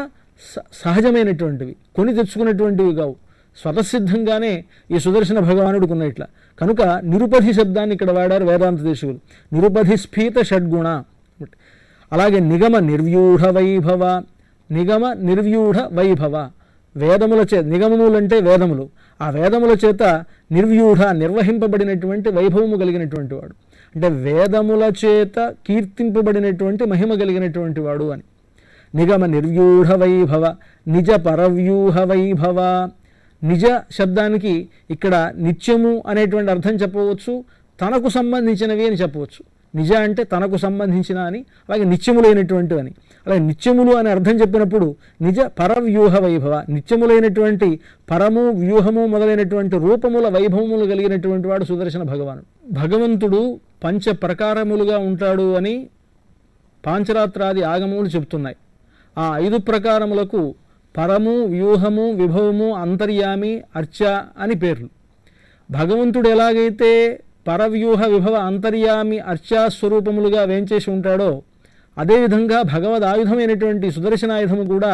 సహజమైనటువంటివి, కొని తెచ్చుకున్నటువంటివి కావు, స్వతసిద్ధంగానే ఈ సుదర్శన భగవానుడికి ఉన్నాయి. ఇట్లా కనుక నిరుపధి శబ్దాన్ని ఇక్కడ వాడారు వేదాంత దేశకులు. నిరుపధి స్ఫీత షడ్గుణ. అలాగే నిగమ నిర్వ్యూఢ వైభవ, నిగమ నిర్వ్యూఢ వైభవ, వేదముల చేత, నిగమములంటే వేదములు, ఆ వేదముల చేత నిర్వ్యూఢ నిర్వహింపబడినటువంటి వైభవము కలిగినటువంటి వాడు. అంటే వేదముల చేత కీర్తింపబడినటువంటి మహిమ కలిగినటువంటి వాడు అని. నిగమ నిర్వ్యూఢ వైభవ, నిజ పరవ్యూహ వైభవ. నిజ శబ్దానికి ఇక్కడ నిత్యము అనేటువంటి అర్థం చెప్పవచ్చు, తనకు సంబంధించినవి అని చెప్పవచ్చు. నిజ అంటే తనకు సంబంధించిన అని, అలాగే నిత్యములైనటువంటివి అని. అలాగే నిత్యములు అని అర్థం చెప్పినప్పుడు నిజ పరవ్యూహ వైభవ, నిత్యములైనటువంటి పరము, వ్యూహము మొదలైనటువంటి రూపముల వైభవములు కలిగినటువంటి వాడు సుదర్శన భగవానుడు. భగవంతుడు పంచ ప్రకారములుగా ఉంటాడు అని పాంచరాత్రాది ఆగమములు చెబుతున్నాయి. ఆ 5 ప్రకారములకు పరము, వ్యూహము, విభవము, అంతర్యామి, అర్చ అని పేర్లు. భగవంతుడు ఎలాగైతే పరవ్యూహ, విభవ, అంతర్యామి, అర్చా స్వరూపములుగా వేంచేసి ఉంటాడో అదేవిధంగా భగవద్ ఆయుధమైనటువంటి సుదర్శనాయుధము కూడా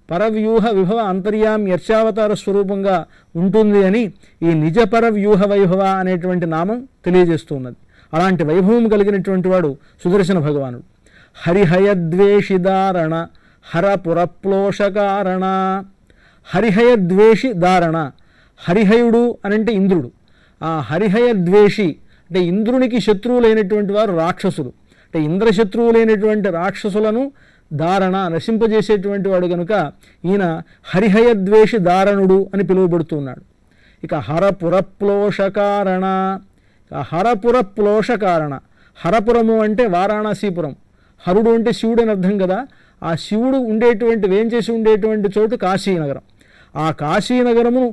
పరవ్యూహ విభవ అంతర్యామి అర్చావతార స్వరూపంగా ఉంటుంది అని ఈ నిజ పరవ్యూహ వైభవ అనేటువంటి నామం తెలియజేస్తున్నది. అలాంటి వైభవం కలిగినటువంటి వాడు సుదర్శన భగవానుడు. హరిహయద్వేషిదారణ హరపురప్లోషకారణ. హరిహయద్వేషిదారణ, హరిహయుడు అనంటే ఇంద్రుడు. ఆ హరిహయద్వేషి అంటే ఇంద్రునికి శత్రువులైనటువంటి వారు రాక్షసులు. అంటే ఇంద్రశత్రువులైనటువంటి రాక్షసులను దారణ నశింపజేసేటువంటి వాడు కనుక ఈయన హరిహయద్వేషి దారణుడు అని పిలువబడుతున్నాడు. ఇక హరపురప్లోషకారణ. హరపురప్లోషకారణ, హరపురము అంటే వారాణసీపురం, హరుడు అంటే శివుడు అని అర్థం కదా. ఆ శివుడు ఉండేటువంటి వేంచేసి ఉండేటువంటి చోటు కాశీనగరం. ఆ కాశీనగరమును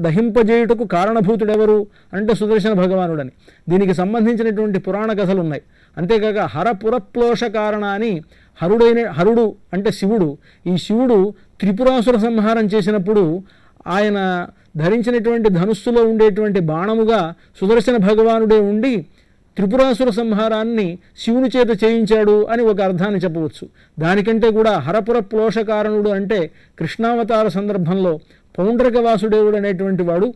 దహింపజేయుటకు కారణభూతుడెవరు అంటే సుదర్శన భగవానుడని దీనికి సంబంధించినటువంటి పురాణ కథలు ఉన్నాయి. అంతేకాక హరపురప్లోషకారణ అని హరుడు అంటే శివుడు. ఈ శివుడు త్రిపురాసుర సంహారం చేసినప్పుడు ఆయన ధరించినటువంటి ధనుస్సులో ఉండేటువంటి బాణముగా సుదర్శన భగవానుడే ఉండి త్రిపురాసుర సంహారాన్ని శివుని చేత చేయించాడు అని ఒక అర్థాన్ని చెప్పవచ్చు. దానికంటే కూడా హరపుర ప్లోషకారణుడు అంటే కృష్ణావతార సందర్భంలో పౌండ్రక వాసుదేవుడు అనేటువంటి వాడు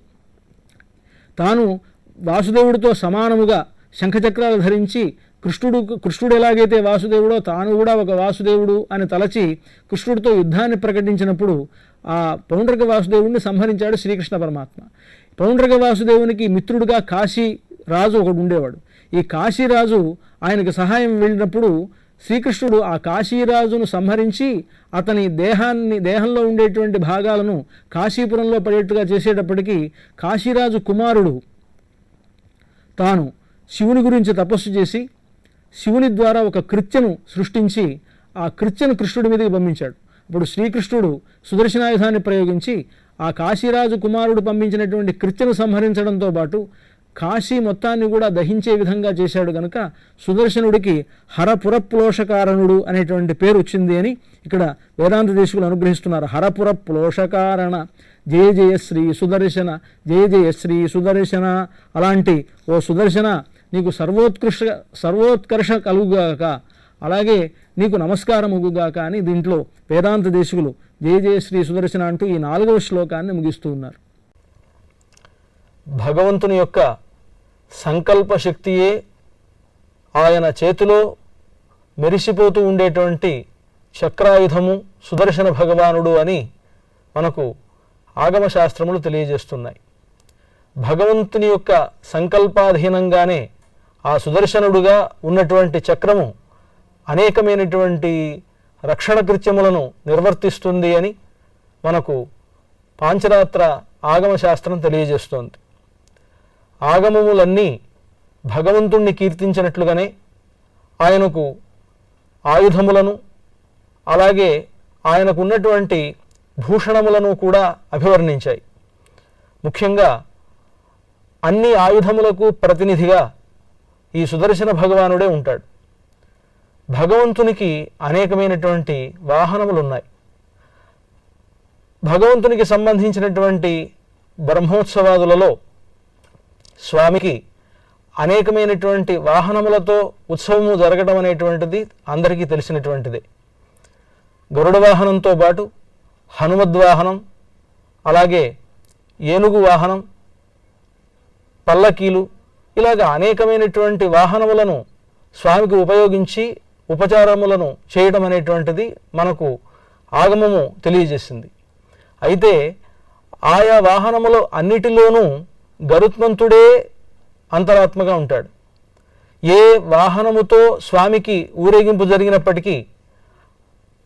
తాను వాసుదేవుడితో సమానముగా శంఖచక్రాలు ధరించి కృష్ణుడు ఎలాగైతే వాసుదేవుడో తాను కూడా ఒక వాసుదేవుడు అని తలచి కృష్ణుడితో యుద్ధాన్ని ప్రకటించినప్పుడు ఆ పౌండ్రక వాసుదేవుడిని సంహరించాడు శ్రీకృష్ణ పరమాత్మ. పౌండ్రక వాసుదేవునికి మిత్రుడుగా కాశీ రాజు ఒకడు ఉండేవాడు. ఈ కాశీరాజు ఆయనకు సహాయం వెళ్ళినప్పుడు శ్రీకృష్ణుడు ఆ కాశీరాజును సంహరించి అతని దేహంలో ఉండేటువంటి భాగాలను కాశీపురంలో పడేట్టుగా చేసేటప్పటికీ కాశీరాజు కుమారుడు తాను శివుని గురించి తపస్సు చేసి శివుని ద్వారా ఒక కృత్యను సృష్టించి ఆ కృత్యను కృష్ణుడి మీదకి పంపించాడు. అప్పుడు శ్రీకృష్ణుడు సుదర్శనాయుధాన్ని ప్రయోగించి ఆ కాశీరాజు కుమారుడు పంపించినటువంటి కృత్యను సంహరించడంతో పాటు కాశీ మొత్తాన్ని కూడా దహించే విధంగా చేశాడు కనుక సుదర్శనుడికి హరపురప్లోషకారణుడు అనేటువంటి పేరు వచ్చింది అని ఇక్కడ వేదాంత దేశికులు అనుగ్రహిస్తున్నారు. హరపురప్లోషకారణ జయ జయ శ్రీ సుదర్శన, జయ జయ శ్రీ సుదర్శన. అలాంటి ఓ సుదర్శన నీకు సర్వోత్కర్ష కలుగుగాక, అలాగే నీకు నమస్కారముగుగాక అని దీంట్లో వేదాంత దేశికులు జయ జయ శ్రీ సుదర్శన అంటూ ఈ 4వ శ్లోకాన్ని ముగిస్తూ ఉన్నారు. భగవంతుని యొక్క సంకల్ప శక్తియే ఆయన చేతిలో మెరిసిపోతూ ఉండేటువంటి చక్రాయుధము సుదర్శన భగవానుడు అని మనకు ఆగమశాస్త్రములు తెలియజేస్తున్నాయి. భగవంతుని యొక్క సంకల్పాధీనంగానే ఆ సుదర్శనుడుగా ఉన్నటువంటి చక్రము అనేకమైనటువంటి రక్షణ కృత్యములను నిర్వర్తిస్తుంది అని మనకు పాంచరాత్ర ఆగమశాస్త్రం తెలియజేస్తోంది. ఆగమములన్నీ భగవంతుణ్ణి కీర్తించినట్లుగానే ఆయనకు ఆయుధములను అలాగే ఆయనకు ఉన్నటువంటి భూషణములను కూడా అభివర్ణించాయి. ముఖ్యంగా అన్ని ఆయుధములకు ప్రతినిధిగా ఈ సుదర్శన భగవానుడే ఉంటాడు. భగవంతునికి అనేకమైనటువంటి వాహనములు ఉన్నాయి. భగవంతునికి సంబంధించినటువంటి బ్రహ్మోత్సవాదులలో స్వామికి అనేకమైనటువంటి వాహనములతో ఉత్సవము జరగడం అనేటువంటిది అందరికీ తెలిసినటువంటిదే. గరుడ వాహనంతో పాటు హనుమద్వాహనం, అలాగే ఏనుగు వాహనం, పల్లకీలు, ఇలాగ అనేకమైనటువంటి వాహనములను స్వామికి ఉపయోగించి ఉపచారములను చేయడం అనేటువంటిది మనకు ఆగమము తెలియజేసింది. అయితే ఆయా వాహనములో అన్నిటిలోనూ గరుత్మంతుడే అంతరాత్మగా ఉంటాడు. ఏ వాహనముతో స్వామికి ఊరేగింపు జరిగినప్పటికీ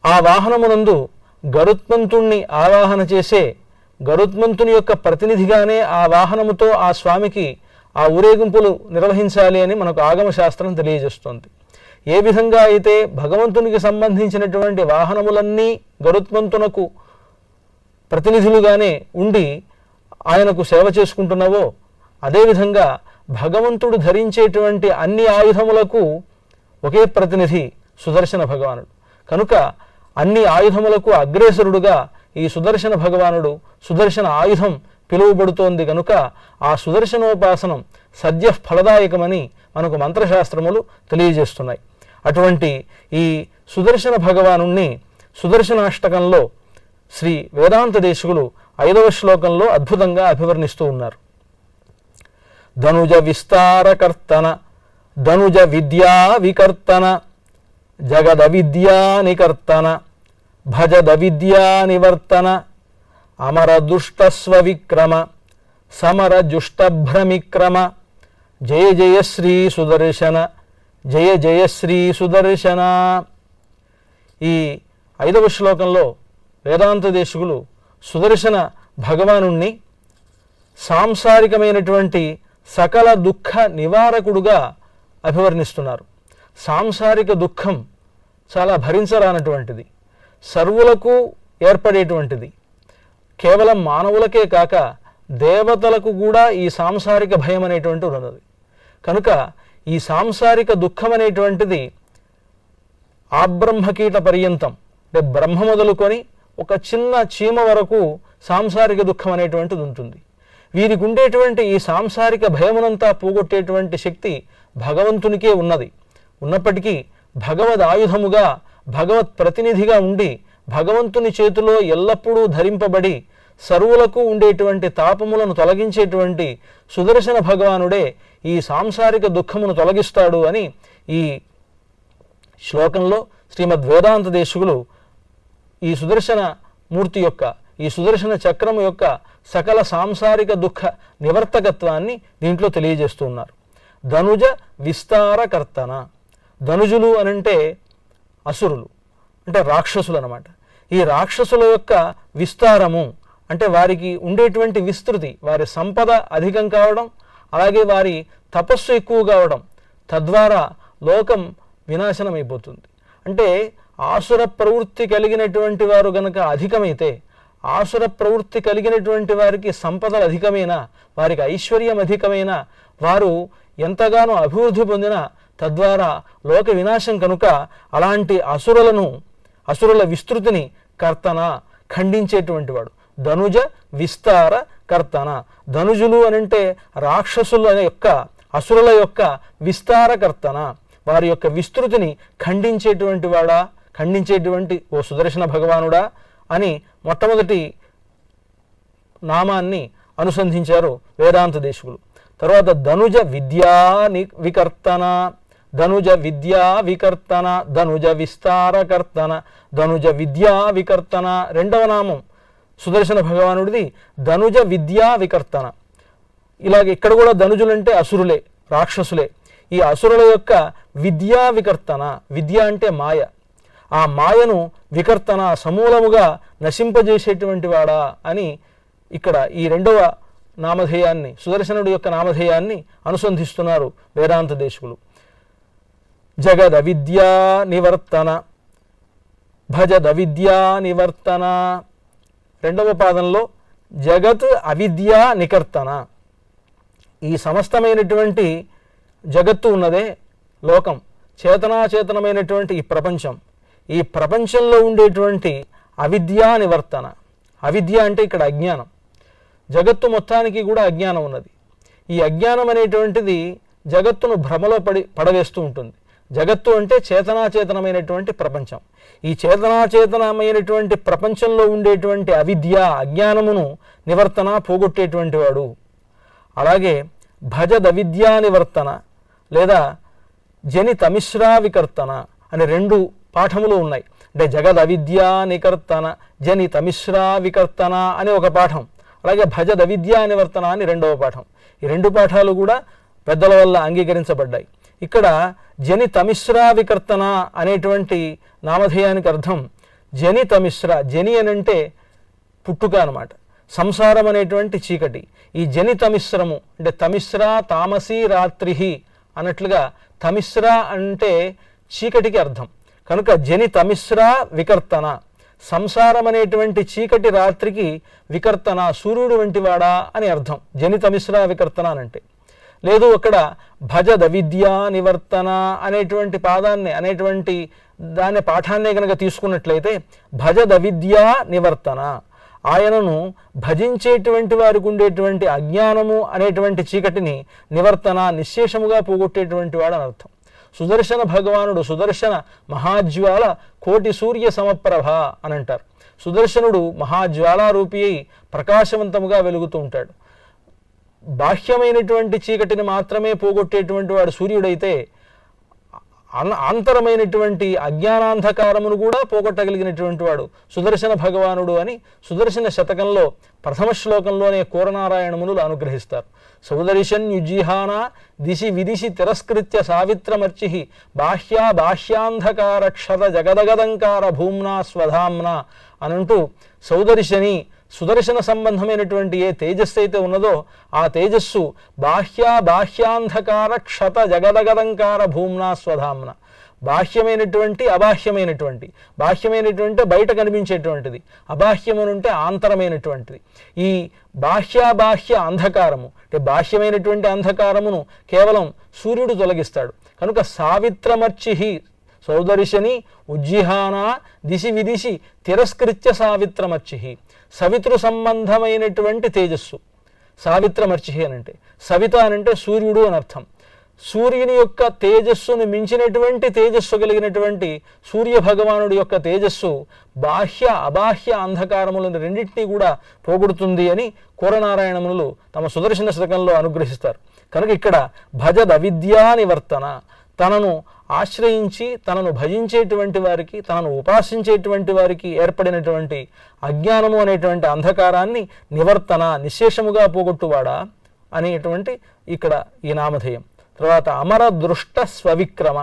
ఆ వాహనమునందు గరుత్మంతుణ్ణి ఆవాహన చేసే గరుత్మంతుని యొక్క ప్రతినిధిగానే ఆ వాహనముతో ఆ స్వామికి ఆ ఊరేగింపులు నిర్వహించాలి అని మనకు ఆగమశాస్త్రం తెలియజేస్తుంది. ఏ విధంగా అయితే భగవంతునికి సంబంధించినటువంటి వాహనములన్నీ గరుత్మంతునకు ప్రతినిధులుగానే ఉండి ఆయనకు సేవ చేసుకుంటున్నావో అదేవిధంగా భగవంతుడు ధరించేటువంటి అన్ని ఆయుధములకు ఒకే ప్రతినిధి సుదర్శన భగవానుడు. కనుక అన్ని ఆయుధములకు అగ్రేసరుడుగా ఈ సుదర్శన భగవానుడు సుదర్శన ఆయుధం పిలువబడుతోంది. కనుక ఆ సుదర్శనోపాసనం సద్య ఫలదాయకమని మనకు మంత్రశాస్త్రములు తెలియజేస్తున్నాయి. అటువంటి ఈ సుదర్శన భగవానుణ్ణి సుదర్శనాష్టకంలో శ్రీ వేదాంత దేశికులు 5వ శ్లోకంలో అద్భుతంగా అభివర్ణిస్తూ ఉన్నారు. ధనుజ విస్తారకర్తన ధనుజ విద్యా వికర్తన జగద విద్యా నికర్తన భజద విద్యా నివర్తన అమర దుష్టస్వ విక్రమ సమర జుష్టభ్రమిక్రమ జయ జయ శ్రీ సుదర్శన జయ జయ శ్రీ సుదర్శన. ఈ 5వ శ్లోకంలో వేదాంత దేశికులు సుదర్శన భగవానుణ్ణి సాంసారికమైనటువంటి సకల దుఃఖ నివారకుడుగా అభివర్ణిస్తున్నారు. సాంసారిక దుఃఖం చాలా భరించరానటువంటిది, సర్వులకు ఏర్పడేటువంటిది. కేవలం మానవులకే కాక దేవతలకు కూడా ఈ సాంసారిక భయం అనేటువంటిది ఉన్నది. కనుక ఈ సాంసారిక దుఃఖం అనేటువంటిది ఆబ్రహ్మకీట పర్యంతం, అంటే బ్రహ్మ మొదలుకొని ఒక చిన్న చీమ వరకు సాంసారిక దుఃఖం అనేటువంటిది ఉంటుంది. వీరికి ఉండేటువంటి ఈ సాంసారిక భయమునంతా పోగొట్టేటువంటి శక్తి భగవంతునికే ఉన్నది. ఉన్నప్పటికీ భగవద్ ఆయుధముగా భగవత్ ప్రతినిధిగా ఉండి భగవంతుని చేతిలో ఎల్లప్పుడూ ధరింపబడి సర్వులకు ఉండేటువంటి తాపములను తొలగించేటువంటి సుదర్శన భగవానుడే ఈ సాంసారిక దుఃఖమును తొలగిస్తాడు అని ఈ శ్లోకంలో శ్రీమద్ వేదాంత దేశికులు ఈ సుదర్శన మూర్తి యొక్క, ఈ సుదర్శన చక్రము యొక్క సకల సాంసారిక దుఃఖ నివర్తకత్వాన్ని దీంట్లో తెలియజేస్తూ ఉన్నారు. ధనుజ విస్తారకర్తన. ధనుజులు అనంటే అసురులు, అంటే రాక్షసులు అన్నమాట. ఈ రాక్షసుల యొక్క విస్తారము అంటే వారికి ఉండేటువంటి విస్తృతి, వారి సంపద అధికం కావడం, అలాగే వారి తపస్సు ఎక్కువ కావడం, తద్వారా లోకం వినాశనం అయిపోతుంది. అంటే ఆసుర ప్రవృత్తి కలిగినటువంటి వారు గనక అధికమైతే, ఆసుర ప్రవృత్తి కలిగినటువంటి వారికి సంపదలు అధికమైన, వారికి ఐశ్వర్యం అధికమైన, వారు ఎంతగానో అభివృద్ధి పొందిన తద్వారా లోక వినాశం కనుక అలాంటి అసురుల విస్తృతిని కర్తన ఖండించేటువంటి వాడు. ధనుజ విస్తార కర్తన. ధనుజులు అనంటే రాక్షసుల యొక్క, అసురుల యొక్క విస్తారకర్తన, వారి యొక్క విస్తృతిని ఖండించేటువంటి వాడా, ఖండించేటువంటి ఓ సుదర్శన భగవానుడా అని మొట్టమొదటి నామాన్ని అనుసంధించారు వేదాంత దేశికులు. తర్వాత ధనుజ విద్యా వికర్తన, ధనుజ విద్యా వికర్తన, ధనుజ విస్తారకర్తన, ధనుజ విద్యా వికర్తన. రెండవ నామం సుదర్శన భగవానుడిది ధనుజ విద్యా వికర్తన. ఇలాగ ఇక్కడ కూడా ధనుజులంటే అసురులే, రాక్షసులే. ఈ అసురుల యొక్క విద్యా వికర్తన, విద్య అంటే మాయ, ఆ మాయను వికర్తన సమూలముగా నశింపజేసేటువంటి వాడా అని ఇక్కడ ఈ రెండవ నామధేయాన్ని, సుదర్శనుడి యొక్క నామధేయాన్ని అనుసంధిస్తున్నారు వేదాంత దేశికులు. జగద్ అవిద్యా నివర్తన, భజద్ అవిద్యా నివర్తన. రెండవ పాదంలో జగత్ అవిద్యా నికర్తన. ఈ సమస్తమైనటువంటి జగత్తు ఉన్నదే, లోకం, చేతనాచేతనమైనటువంటి ఈ ప్రపంచం, ఈ ప్రపంచంలో ఉండేటువంటి అవిద్యా నివర్తన. అవిద్య అంటే ఇక్కడ అజ్ఞానం. జగత్తు మొత్తానికి కూడా అజ్ఞానం ఉన్నది. ఈ అజ్ఞానం అనేటువంటిది జగత్తును భ్రమలో పడవేస్తూ ఉంటుంది. జగత్తు అంటే చేతనాచేతనమైనటువంటి ప్రపంచం. ఈ చేతనాచేతనమైనటువంటి ప్రపంచంలో ఉండేటువంటి అవిద్య, అజ్ఞానమును నివర్తన పోగొట్టేటువంటి వాడు. అలాగే భజద్ అవిద్యా నివర్తన లేదా జనితమిశ్రా వికర్తన అనే రెండు పాఠములు ఉన్నాయి. అంటే జగద్ అవిద్యా నికర్తన, జనితమిశ్రా వికర్తన అనే ఒక పాఠం, అలాగే భజద్ అవిద్యా నివర్తన అని రెండవ పాఠం. ఈ రెండు పాఠాలు కూడా పెద్దల వల్ల అంగీకరించబడ్డాయి. ఇక్కడ జనితమిశ్రా వికర్తన అనేటువంటి నామధేయానికి అర్థం జనితమిశ్ర. జని అనంటే పుట్టుక అన్నమాట, సంసారం అనేటువంటి చీకటి. ఈ జనితమిశ్రము అంటే తమిశ్ర తామసి రాత్రి అన్నట్లుగా తమిశ్ర అంటే చీకటికి అర్థం. కనుక జనితమిశ్ర వికర్తన, సంసారం అనేటువంటి చీకటి రాత్రికి వికర్తన, సూర్యుడు వంటివాడా అని అర్థం జనితమిశ్ర వికర్తన అనంటే. లేదు అక్కడ భజద్ అవిద్యా నివర్తన అనేటువంటి పాదాన్ని, అనేటువంటి దాని పాఠాన్నే కనుక తీసుకున్నట్లయితే భజద్ అవిద్యా నివర్తన, ఆయనను భజించేటువంటి వారికి ఉండేటువంటి అజ్ఞానము అనేటువంటి చీకటిని నివర్తన, నిశ్శేషముగా పోగొట్టేటువంటి వాడు అని అర్థం. సుదర్శన భగవానుడు సుదర్శన మహాజ్వాల కోటి సూర్య సమప్రభ అని అంటారు. సుదర్శనుడు మహాజ్వాలారూపి అయి ప్రకాశవంతముగా వెలుగుతూ ఉంటాడు. బాహ్యమైనటువంటి చీకటిని మాత్రమే పోగొట్టేటువంటి వాడు సూర్యుడైతే ఆంతరమైనటువంటి అజ్ఞానాంధకారమును కూడా పోగొట్టగలిగినటువంటి వాడు సుదర్శన భగవానుడు అని సుదర్శన శతకంలో ప్రథమ శ్లోకంలోనే కూరనారాయణమునులు అనుగ్రహిస్తారు. సౌదర్శన్యుజిహానా దిశి విదిశి తిరస్కృత్య సావిత్రమర్చి బాహ్యాంధకార క్షత జగదగదంకార భూమ్నా స్వధామ్నా అనంటూ సౌదర్శని సుదర్శన సంబంధమైనటువంటి ఏ తేజస్సు అయితే ఉన్నదో ఆ తేజస్సు బాహ్యాంధకార క్షత జగదగదంకార భూమ్నా స్వధామ్న, బాహ్యమైనటువంటి అబాహ్యమైనటువంటి, బాహ్యమైనటువంటి బయట కనిపించేటువంటిది, అబాహ్యమునుంటే ఆంతరమైనటువంటిది. ఈ బాహ్య అంధకారము అంటే బాహ్యమైనటువంటి అంధకారమును కేవలం సూర్యుడు తొలగిస్తాడు. కనుక సావిత్రమర్చి సౌదర్శని ఉజ్జిహానా దిశి విదిశి తిరస్కృత్య సావిత్రమర్చి, సవితృ సంబంధమైనటువంటి తేజస్సు. సావిత్రమర్చి అనంటే సవిత అనంటే సూర్యుడు అని అర్థం. సూర్యుని యొక్క తేజస్సును మించినటువంటి తేజస్సు కలిగినటువంటి సూర్య భగవానుడి యొక్క తేజస్సు బాహ్య అబాహ్య అంధకారములను రెండింటినీ కూడా పోగొడుతుంది అని కూరనారాయణమునులు తమ సుదర్శన శతకంలో అనుగ్రహిస్తారు. కనుక ఇక్కడ భజద్ అవిద్యా నివర్తన, తనను ఆశ్రయించి తనను భజించేటువంటి వారికి, తనను ఉపాసించేటువంటి వారికి ఏర్పడినటువంటి అజ్ఞానము అనేటువంటి అంధకారాన్ని నివర్తన నిశ్శేషముగా పోగొట్టువాడా అనేటువంటి ఇక్కడ ఈ నామధేయం. తర్వాత అమరదృష్ట స్వవిక్రమ,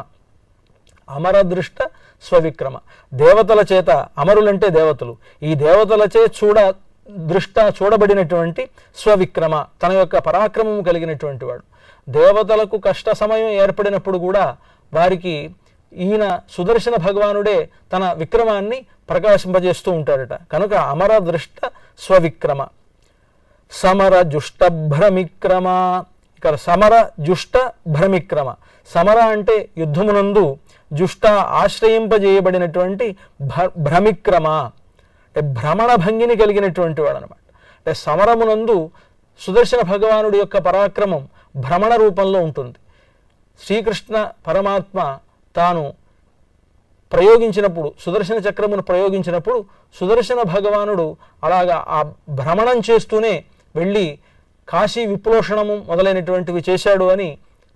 అమరదృష్ట స్వవిక్రమ, దేవతల చేత, అమరులంటే దేవతలు, ఈ దేవతలచే చూడబడినటువంటి స్వవిక్రమ, తన యొక్క పరాక్రమము కలిగినటువంటి వాడు. దేవతలకు కష్ట సమయం ఏర్పడినప్పుడు కూడా వారికి ఈయన సుదర్శన భగవానుడే తన విక్రమాన్ని ప్రకాశింపజేస్తూ ఉంటాడట. కనుక అమరదృష్ట స్వవిక్రమ. సమర జుష్ట భ్రమిక్రమ, ఇక్కడ సమర జుష్ట భ్రమిక్రమ. సమర అంటే యుద్ధమునందు, జుష్ట ఆశ్రయింపజేయబడినటువంటి భ్రమిక్రమ అంటే భ్రమణ భంగిని కలిగినటువంటి వాడు అనమాట. అంటే సమరమునందు సుదర్శన భగవానుడి యొక్క పరాక్రమం భ్రమణ రూపంలో ఉంటుంది. శ్రీకృష్ణ పరమాత్మ తాను ప్రయోగించినప్పుడు, సుదర్శన చక్రమును ప్రయోగించినప్పుడు సుదర్శన భగవానుడు అలాగా ఆ భ్రమణం చేస్తూనే వెళ్ళి కాశీ విప్లోషణము మొదలైనటువంటివి చేశాడు అని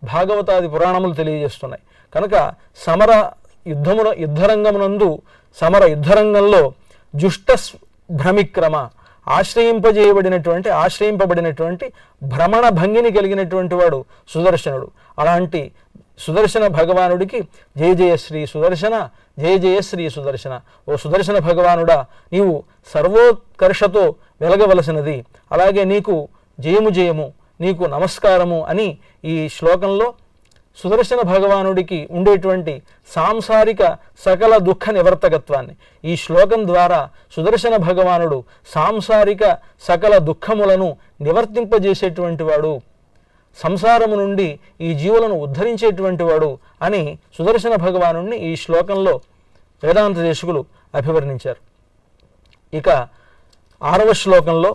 భాగవతాది పురాణములు తెలియజేస్తున్నాయి. కనుక సమర యుద్ధరంగమునందు, సమర యుద్ధరంగంలో జుష్ట భ్రమిక్రమ, ఆశ్రయింపబడినటువంటి భ్రమణ భంగిని కలిగినటువంటి వాడు సుదర్శనుడు. అలాంటి సుదర్శన భగవానుడికి జయ జయ శ్రీ సుదర్శన, జయ జయ శ్రీ సుదర్శన. ఓ సుదర్శన భగవానుడా, నీవు సర్వోత్కర్షతో వెలగవలసినది, అలాగే నీకు జయము జయము, నీకు నమస్కారము అని ఈ శ్లోకంలో సుదర్శన భగవానుడికి ఉండేటువంటి సాంసారిక సకల దుఃఖ నివర్తకత్వాన్ని, ఈ శ్లోకం ద్వారా సుదర్శన భగవానుడు సాంసారిక సకల దుఃఖములను నివర్తింపజేసేటువంటి వాడు, సంసారము నుండి ఈ జీవులను ఉద్ధరించేటువంటి వాడు అని సుదర్శన భగవానుడిని ఈ శ్లోకంలో వేదాంత దేశకులు అభివర్ణించారు. ఇక 6వ శ్లోకంలో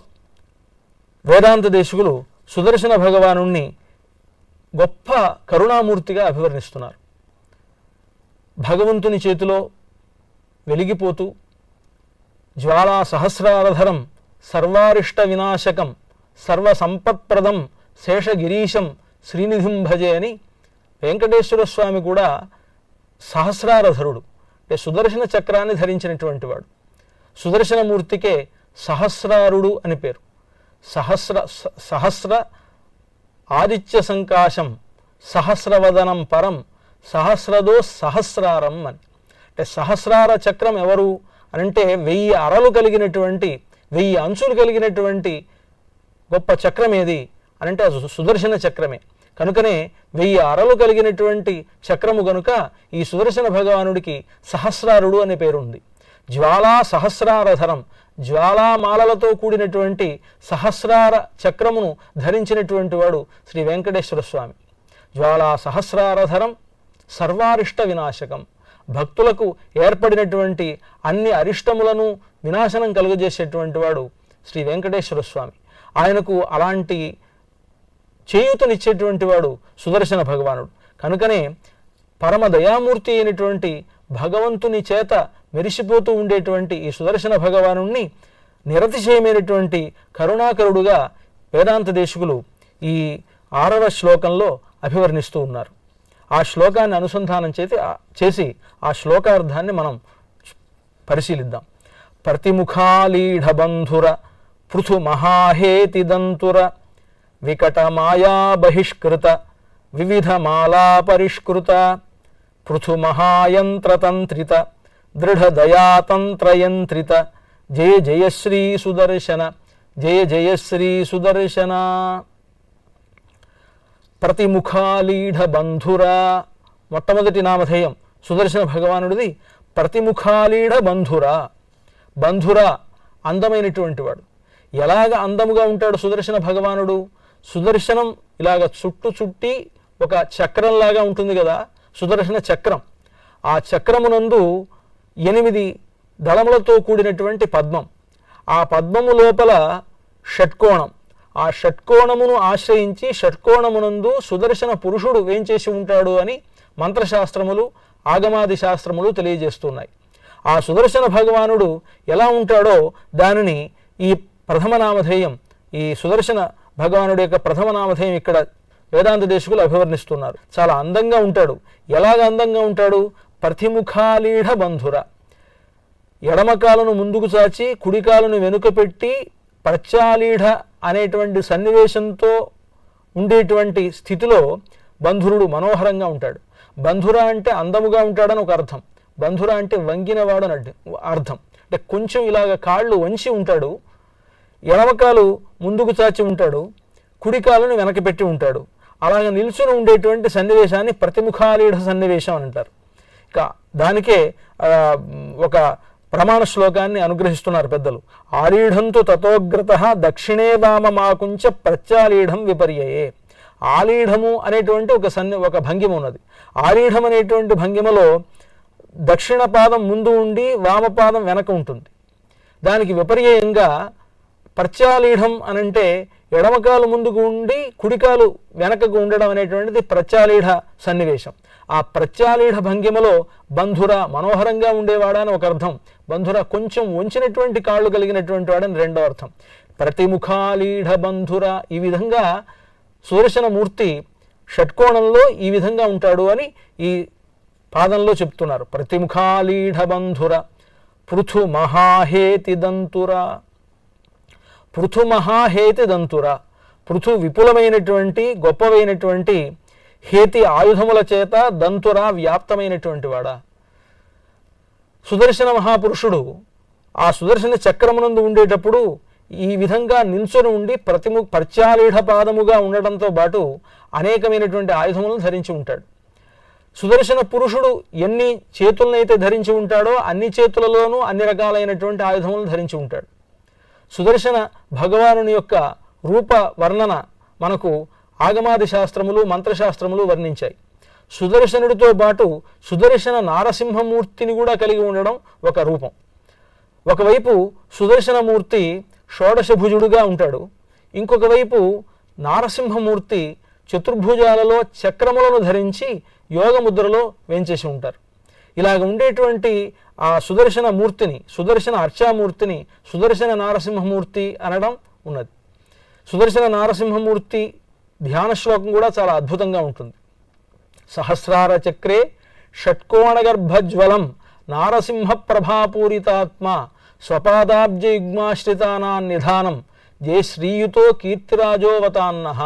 వేదాంత దేశకులు సుదర్శన భగవానుణ్ణి గొప్ప కరుణామూర్తిగా అభివర్ణిస్తున్నారు. భగవంతుని చేతిలో వెలిగిపోతూ జ్వాలా సహస్రారధరం సర్వారిష్ట వినాశకం సర్వసంపత్ప్రదం శేషగిరీశం శ్రీనిధిం భజే అని వెంకటేశ్వర స్వామి కూడా సహస్రారధరుడు, అంటే సుదర్శన చక్రాన్ని ధరించినటువంటి వాడు. సుదర్శనమూర్తికే సహస్రారుడు అని పేరు. సహస్ర ఆదిత్య సంకాశం సహస్రవదనం పరం సహస్రదో సహస్రారం అని. అంటే సహస్రార చక్రం ఎవరు అనంటే 1000 అరలు కలిగినటువంటి, 1000 అంచులు కలిగినటువంటి గొప్ప చక్రం ఏది అనంటే సుదర్శన చక్రమే. కనుకనే 1000 అరలు కలిగినటువంటి చక్రము గనుక ఈ సుదర్శన భగవానుడికి సహస్రారుడు అనే పేరుంది. జ్వాలా సహస్రారధరం, జ్వాలామాలలతో కూడినటువంటి సహస్రార చక్రమును ధరించినటువంటి వాడు శ్రీ వెంకటేశ్వర స్వామి. జ్వాలా సహస్రారధరం సర్వారిష్ట వినాశకం, భక్తులకు ఏర్పడినటువంటి అన్ని అరిష్టములను వినాశనం కలుగజేసేటువంటి వాడు శ్రీ వెంకటేశ్వర స్వామి. ఆయనకు అలాంటి చేయూతనిచ్చేటువంటి వాడు సుదర్శన భగవానుడు. కనుకనే పరమ దయామూర్తి అయినటువంటి భగవంతుని చేత మెరిసిపోతూ ఉండేటువంటి ఈ సుదర్శన భగవానుణ్ణి నిరతిశయమైనటువంటి కరుణాకరుడుగా వేదాంత దేశికులు ఈ 6వ శ్లోకంలో అభివర్ణిస్తూ ఉన్నారు. ఆ శ్లోకాన్ని అనుసంధానం చేసి ఆ శ్లోకార్థాన్ని మనం పరిశీలిద్దాం. ప్రతిముఖాలీఢబంధుర పృథు మహాహేతిదంతుర వికట మాయా బహిష్కృత వివిధ మాలా పరిష్కృత పృథు మహాయంత్రతంత్రిత దృఢ దయాతంత్రయంత్రిత జయ జయ శ్రీ సుదర్శన జయ జయ శ్రీ సుదర్శన. ప్రతిముఖాలీఢ బంధుర మొట్టమొదటి నామధేయం సుదర్శన భగవానుడిది. ప్రతిముఖాలీఢ బంధుర, బంధుర అందమైనటువంటి వాడు. ఎలాగ అందముగా ఉంటాడు సుదర్శన భగవానుడు? సుదర్శనం ఇలాగ చుట్టి ఒక చక్రంలాగా ఉంటుంది కదా, సుదర్శన చక్రం. ఆ చక్రమునందు 8 దళములతో కూడినటువంటి పద్మం. ఆ పద్మము లోపల షట్కోణం. ఆ షట్కోణమును ఆశ్రయించి షట్కోణమునందు సుదర్శన పురుషుడు వేంచేసి ఉంటాడు అని మంత్రశాస్త్రములు ఆగమాది శాస్త్రములు తెలియజేస్తున్నాయి. ఆ సుదర్శన భగవానుడు ఎలా ఉంటాడో దానిని ఈ ప్రథమ నామధేయం, ఈ సుదర్శన భగవానుడి యొక్క ప్రథమ నామధేయం ఇక్కడ వేదాంత దేశికులు అభివర్ణిస్తున్నారు. చాలా అందంగా ఉంటాడు. ఎలాగ అందంగా ఉంటాడు? ప్రతిముఖాలీఢ బంధుర, ఎడమకాలను ముందుకు చాచి కుడికాలను వెనుక పెట్టి ప్రత్యాలీఢ అనేటువంటి సన్నివేశంతో ఉండేటువంటి స్థితిలో బంధురుడు మనోహరంగా ఉంటాడు. బంధుర అంటే అందముగా ఉంటాడని ఒక అర్థం. బంధుర అంటే వంగినవాడు అని అర్థం. అంటే కొంచెం ఇలాగ కాళ్ళు వంచి ఉంటాడు, ఎడమకాలు ముందుకు చాచి ఉంటాడు, కుడికాలను వెనక పెట్టి ఉంటాడు. అలాగ నిల్చుని ఉండేటువంటి సన్నివేశాన్ని ప్రతిముఖాలీఢ సన్నివేశం అని అంటారు. ఇక దానికే ఒక ప్రమాణ శ్లోకాన్ని అనుగ్రహిస్తున్నారు పెద్దలు. ఆలీఢంతు తతోగ్రత దక్షిణే వామమాకుంచ ప్రత్యాలీఢం విపర్యయే. ఆలీఢము అనేటువంటి ఒక భంగిమ ఉన్నది. ఆలీఢం అనేటువంటి భంగిమలో దక్షిణ పాదం ముందు ఉండి వామపాదం వెనక ఉంటుంది. దానికి విపర్యయంగా ప్రత్యాలీఢం అనంటే ఎడమకాలు ముందుకు ఉండి కుడికాలు వెనకకు ఉండడం అనేటువంటిది ప్రత్యాలీఢ సన్నివేశం. ఆ ప్రత్యాలీఢ భంగిమలో బంధుర మనోహరంగా ఉండేవాడా అని ఒక అర్థం, బంధుర కొంచెం వంచినటువంటి కాళ్ళు కలిగినటువంటి వాడని రెండో అర్థం. ప్రతిముఖాలీఢ బంధుర, ఈ విధంగా సుదర్శనమూర్తి షట్కోణంలో ఈ విధంగా ఉంటాడు అని ఈ పాదంలో చెప్తున్నారు. ప్రతిముఖాలీఢ బంధుర పృథు మహాహేతి దంతుర. పృథు మహాహేతి దంతుర, పృథు విపులమైనటువంటి గొప్పవైనటువంటి హేతి ఆయుధముల చేత దంతుర వ్యాప్తమైనటువంటి వాడా. సుదర్శన మహాపురుషుడు ఆ సుదర్శన చక్రమునందు ఉండేటప్పుడు ఈ విధంగా నిల్చొని ఉండి ప్రత్యాలీఢ పాదముగా ఉండడంతో పాటు అనేకమైనటువంటి ఆయుధములను ధరించి ఉంటాడు. సుదర్శన పురుషుడు ఎన్ని చేతులనైతే ధరించి ఉంటాడో అన్ని చేతులలోనూ అన్ని రకాలైనటువంటి ఆయుధములను ధరించి ఉంటాడు. సుదర్శన భగవానుని యొక్క రూప వర్ణన మనకు ఆగమాది శాస్త్రములు మంత్రశాస్త్రములు వర్ణించాయి. సుదర్శనుడితో పాటు సుదర్శన నారసింహమూర్తిని కూడా కలిగి ఉండడం ఒక రూపం. ఒకవైపు సుదర్శనమూర్తి షోడశభుజుడుగా ఉంటాడు, ఇంకొక వైపు నారసింహమూర్తి చతుర్భుజాలలో చక్రములను ధరించి యోగముద్రలో వేంచేసి ఉంటారు. ఇలాగ ఉండేటువంటి ఆ సుదర్శన మూర్తిని, సుదర్శన అర్చామూర్తిని సుదర్శన నారసింహమూర్తి అనడం ఉన్నది. సుదర్శన నారసింహమూర్తి ధ్యాన శ్లోకం కూడా చాలా అద్భుతంగా ఉంటుంది. సహస్రార చక్రే షట్కోణగర్భజ్వలం నారసింహ ప్రభాపూరితాత్మ స్వపాదాబ్జయుగ్మాశ్రితానాన్ నిధానం జయ శ్రీయుతో కీర్తిరాజోవతాన్నః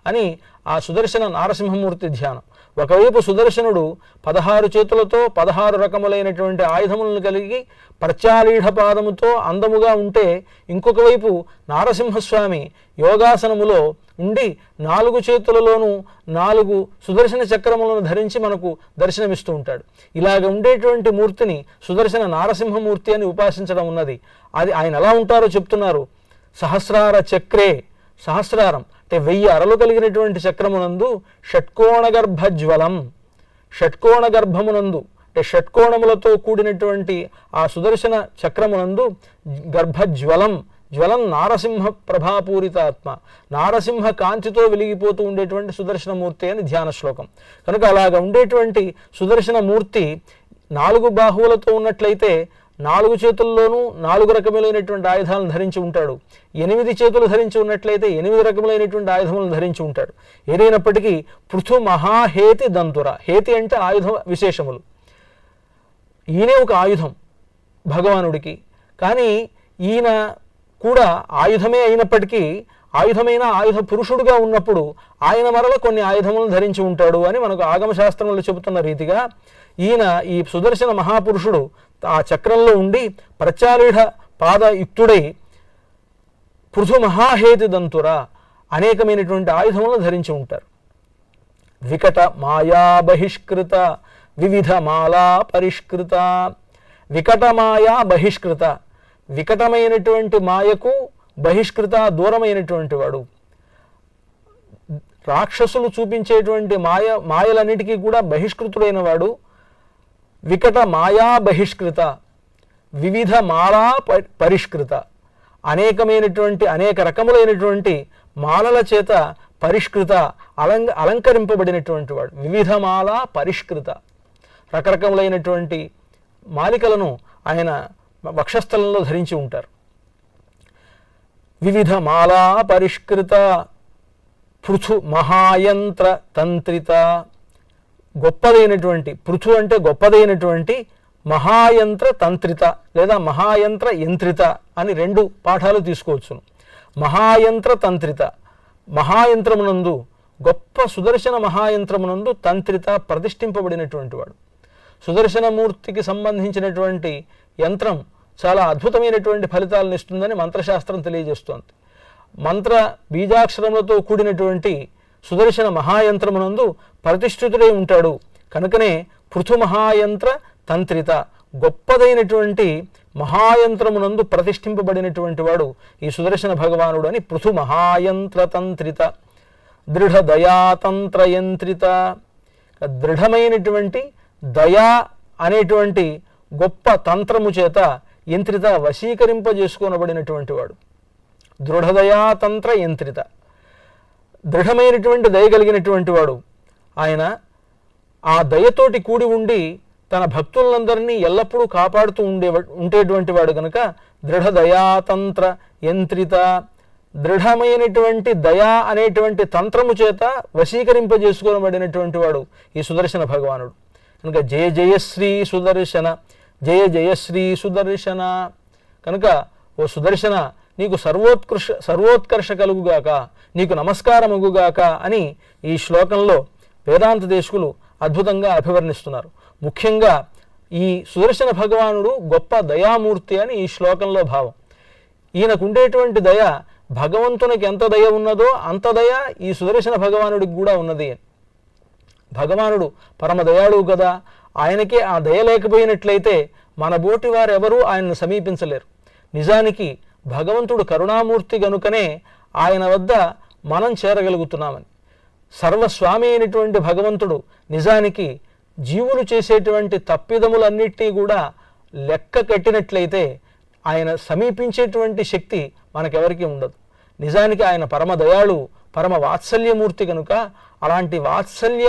అని ఆ సుదర్శన నారసింహమూర్తి ధ్యానం. ఒకవైపు సుదర్శనుడు 16 చేతులతో 16 రకములైనటువంటి ఆయుధములను కలిగి ప్రత్యాలీఢ పాదముతో అందముగా ఉంటే, ఇంకొక వైపు నారసింహస్వామి యోగాసనములో ఉండి 4 చేతులలోనూ 4 సుదర్శన చక్రములను ధరించి మనకు దర్శనమిస్తూ ఉంటాడు. ఇలాగ ఉండేటువంటి మూర్తిని సుదర్శన నారసింహమూర్తి అని ఉపాసించడం ఉన్నది. అది ఆయన ఎలా ఉంటారో చెప్తున్నారు. సహస్రార చక్రే, సహస్రారం అంటే 1000 అరలు కలిగినటువంటి చక్రమునందు షట్కోణగర్భజ్వలం, షట్కోణ గర్భమునందు అంటే షట్కోణములతో కూడినటువంటి ఆ సుదర్శన చక్రమునందు గర్భజ్వలం, జ్వలం నారసింహ ప్రభాపూరితాత్మ, నారసింహ కాంతితో వెలిగిపోతూ ఉండేటువంటి సుదర్శనమూర్తి అని ధ్యాన శ్లోకం. కనుక అలాగా ఉండేటువంటి సుదర్శనమూర్తి 4 బాహువులతో ఉన్నట్లయితే 4 చేతుల్లోనూ 4 రకములైనటువంటి ఆయుధాలను ధరించి ఉంటాడు. 8 చేతులు ధరించి ఉన్నట్లయితే 8 రకములైనటువంటి ఆయుధములను ధరించి ఉంటాడు. ఏదైనప్పటికీ పృథు మహాహేతి దంతుర, హేతి అంటే ఆయుధ విశేషములు. ఈయనే ఒక ఆయుధం భగవానుడికి. కానీ ఈయన కూడా ఆయుధమే అయినప్పటికీ ఆయుధమైన ఆయుధ పురుషుడుగా ఉన్నప్పుడు ఆయన మరల కొన్ని ఆయుధములను ధరించి ఉంటాడు అని మనకు ఆగమశాస్త్రంలో చెబుతున్న రీతిగా ఈయన ఈ సుదర్శన మహాపురుషుడు ఆ చక్రంలో ఉండి ప్రచారీఢ పాదయుక్తుడై పృథు మహాహేతి దంతుర అనేకమైనటువంటి ఆయుధములను ధరించి ఉంటారు. వికట మాయా బహిష్కృత వివిధ మాలా పరిష్కృత. వికటమాయా బహిష్కృత, వికటమైనటువంటి మాయకు బహిష్కృత దూరమైనటువంటి వాడు. రాక్షసులు చూపించేటువంటి మాయలన్నిటికీ కూడా బహిష్కృతుడైన వాడు. వికట మాయా బహిష్కృత వివిధ మాలా పరిష్కృత, అనేక రకములైనటువంటి మాలల చేత పరిష్కృత అలంకరింపబడినటువంటి వాడు. వివిధ మాల పరిష్కృత, రకరకములైనటువంటి మాలికలను ఆయన వక్షస్థలంలో ధరించి ఉంటారు. వివిధ మాలా పరిష్కృత పృథు మహాయంత్ర తంత్రిత, గొప్పదైనటువంటి, పృథు అంటే గొప్పదైనటువంటి, మహాయంత్ర తంత్రిత లేదా మహాయంత్ర యంత్రిత అని 2 పాఠాలు తీసుకోవచ్చును. మహాయంత్ర తంత్రిత, మహాయంత్రమునందు గొప్ప సుదర్శన మహాయంత్రమునందు తంత్రిత ప్రతిష్ఠింపబడినటువంటి వాడు. సుదర్శనమూర్తికి సంబంధించినటువంటి యంత్రం చాలా అద్భుతమైనటువంటి ఫలితాలను ఇస్తుందని మంత్రశాస్త్రం తెలియజేస్తోంది. మంత్ర బీజాక్షరములతో కూడినటువంటి సుదర్శన మహాయంత్రమునందు ప్రతిష్ఠితుడై ఉంటాడు. కనుకనే పృథు మహాయంత్ర తంత్రిత, గొప్పదైనటువంటి మహాయంత్రమునందు ప్రతిష్ఠింపబడినటువంటి వాడు ఈ సుదర్శన భగవానుడు అని పృథు మహాయంత్ర తంత్రిత. దృఢ దయాతంత్ర యంత్రిత, దృఢమైనటువంటి దయా అనేటువంటి గొప్ప తంత్రము చేత యంత్రిత వశీకరింపజేసుకోనబడినటువంటి వాడు. దృఢదయాతంత్ర యంత్రిత, దృఢమైనటువంటి దయ కలిగినటువంటి వాడు. ఆయన ఆ దయతోటి కూడి ఉండి తన భక్తులందరినీ ఎల్లప్పుడూ కాపాడుతూ ఉండేటువంటి వాడు కనుక దృఢదయాతంత్ర యంత్రిత, దృఢమైనటువంటి దయా అనేటువంటి తంత్రము చేత వశీకరింపజేసుకోబడినటువంటి వాడు ఈ సుదర్శన భగవానుడు. కనుక జయ జయశ్రీ సుదర్శన, జయ జయశ్రీ సుదర్శన. కనుక ఓ సుదర్శన, నీకు సర్వోత్కర్ష కలుగుగాక, నీకు నమస్కారముగుగాక అని ఈ శ్లోకంలో వేదాంత దేశకులు అద్భుతంగా అభివర్ణిస్తున్నారు. ముఖ్యంగా ఈ సుదర్శన భగవానుడు గొప్ప దయామూర్తి అని ఈ శ్లోకంలో భావం. ఈయనకు ఉండేటువంటి దయ భగవంతునికి ఎంత దయ ఉన్నదో అంత దయ ఈ సుదర్శన భగవానుడికి కూడా ఉన్నది. భగవానుడు పరమ దయాళువు కదా, ఆయనకే ఆ దయ లేకపోయినట్లయితే మన బోటి వారెవరూ ఆయనను సమీపించలేరు. నిజానికి భగవంతుడు కరుణామూర్తి గనుకనే ఆయన వద్ద మనం చేరగలుగుతున్నామని. సర్వస్వామి అయినటువంటి భగవంతుడు నిజానికి జీవులు చేసేటువంటి తప్పిదములన్నిటినీ కూడా లెక్క కట్టినట్లయితే ఆయన సమీపించేటువంటి శక్తి మనకెవరికీ ఉండదు. నిజానికి ఆయన పరమ దయాళు, పరమ వాత్సల్యమూర్తి కనుక అలాంటి వాత్సల్య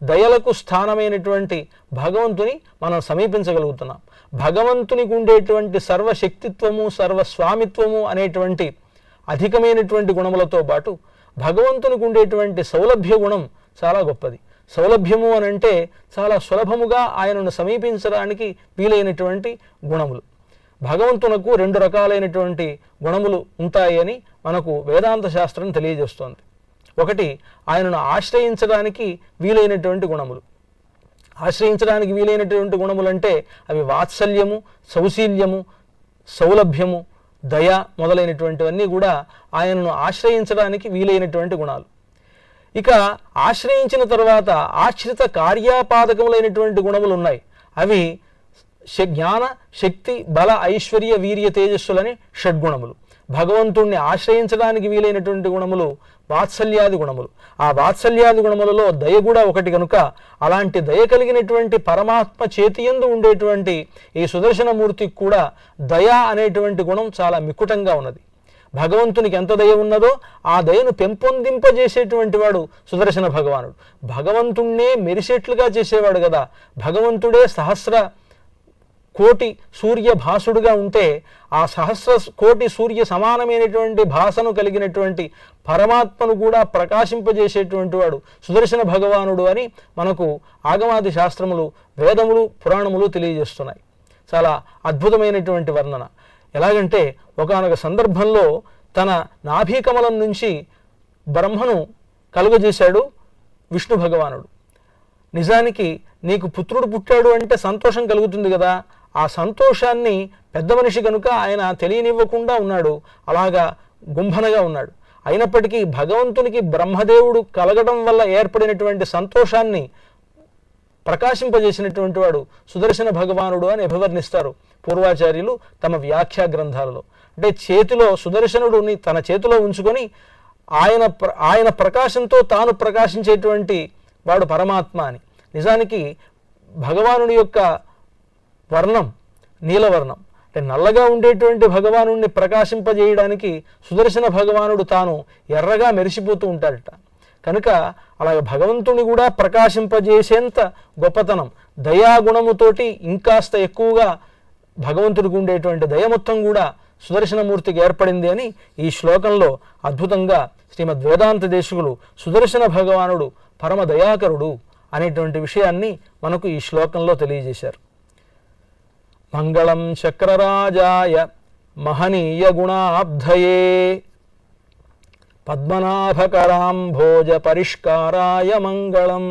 దయలకు స్థానమైనటువంటి భగవంతుని మనం సమీపించగలుగుతున్నాం. భగవంతునికి ఉండేటువంటి సర్వశక్తిత్వము, సర్వస్వామిత్వము అనేటువంటి అధికమైనటువంటి గుణములతో పాటు భగవంతునికి ఉండేటువంటి సౌలభ్య గుణం చాలా గొప్పది. సౌలభ్యము అనంటే చాలా సులభముగా ఆయనను సమీపించడానికి వీలైనటువంటి గుణములు. భగవంతునకు 2 రకాలైనటువంటి గుణములు ఉంటాయని మనకు వేదాంత శాస్త్రం తెలియజేస్తోంది. ఒకటి ఆయనను ఆశ్రయించడానికి వీలైనటువంటి గుణములు. ఆశ్రయించడానికి వీలైనటువంటి గుణములు అంటే అవి వాత్సల్యము, సౌశీల్యము, సౌలభ్యము, దయ మొదలైనటువంటివన్నీ కూడా ఆయనను ఆశ్రయించడానికి వీలైనటువంటి గుణాలు. ఇక ఆశ్రయించిన తర్వాత ఆశ్రిత కార్యాపాదకములైనటువంటి గుణములు ఉన్నాయి. అవి జ్ఞాన, శక్తి, బల, ఐశ్వర్య, వీర్య, తేజస్సులని షడ్గుణములు. భగవంతుణ్ణి ఆశ్రయించడానికి వీలైనటువంటి గుణములు వాత్సల్యాది గుణములు. ఆ వాత్సల్యాది గుణములలో దయ కూడా ఒకటి కనుక అలాంటి దయ కలిగినటువంటి పరమాత్మ చేతియందు ఉండేటువంటి ఈ సుదర్శనమూర్తికి కూడా దయ అనేటువంటి గుణం చాలా మిక్కుటంగా ఉన్నది. భగవంతునికి ఎంత దయ ఉన్నదో ఆ దయను పెంపొందింపజేసేటువంటి వాడు సుదర్శన భగవానుడు. భగవంతుణ్ణే మెరిసేట్లుగా చేసేవాడు కదా. భగవంతుడే సహస్ర కోటి సూర్య భాసుడుగా ఉంటే ఆ సహస్ర కోటి సూర్య సమానమైనటువంటి భాసను కలిగినటువంటి పరమాత్మను కూడా ప్రకాశింపజేసేటువంటి వాడు సుదర్శన భగవానుడు అని మనకు ఆగమాది శాస్త్రములు, వేదములు, పురాణములు తెలియజేస్తున్నాయి. చాలా అద్భుతమైనటువంటి వర్ణన. ఎలాగంటే ఒకానొక సందర్భంలో తన నాభీకమలం నుంచి బ్రహ్మను కలుగజేశాడు విష్ణు భగవానుడు. నిజానికి నీకు పుత్రుడు పుట్టాడు అంటే సంతోషం కలుగుతుంది కదా. ఆ సంతోషాన్ని పెద్ద మనిషి కనుక ఆయన తెలియనివ్వకుండా ఉన్నాడు, అలాగా గుంభనగా ఉన్నాడు. అయినప్పటికీ భగవంతునికి బ్రహ్మదేవుడు కలగడం వల్ల ఏర్పడినటువంటి సంతోషాన్ని ప్రకాశింపజేసినటువంటి వాడు సుదర్శన భగవానుడు అని అభివర్ణిస్తారు పూర్వాచార్యులు తమ వ్యాఖ్యా గ్రంథాలలో. అంటే చేతిలో సుదర్శనుడిని తన చేతిలో ఉంచుకొని ఆయన ప్రకాశంతో తాను ప్రకాశించేటువంటి వాడు పరమాత్మ అని. నిజానికి భగవానుడి యొక్క వర్ణం నీలవర్ణం, అంటే నల్లగా ఉండేటువంటి భగవానుడిని ప్రకాశింపజేయడానికి సుదర్శన భగవానుడు తాను ఎర్రగా మెరిసిపోతూ ఉంటాడట. కనుక అలాగే భగవంతుని కూడా ప్రకాశింపజేసేంత గొప్పతనం దయాగుణముతోటి ఇంకాస్త ఎక్కువగా భగవంతుడికి ఉండేటువంటి దయ మొత్తం కూడా సుదర్శనమూర్తికి ఏర్పడింది అని ఈ శ్లోకంలో అద్భుతంగా శ్రీమద్ వేదాంత దేశికులు సుదర్శన భగవానుడు పరమ దయాకరుడు అనేటువంటి విషయాన్ని మనకు ఈ శ్లోకంలో తెలియజేశారు. మంగళం చక్రరాజాయ మహనీయ గుణాబ్ధయే పద్మనాభకరాంభోజ పరిష్కారాయ మంగళం.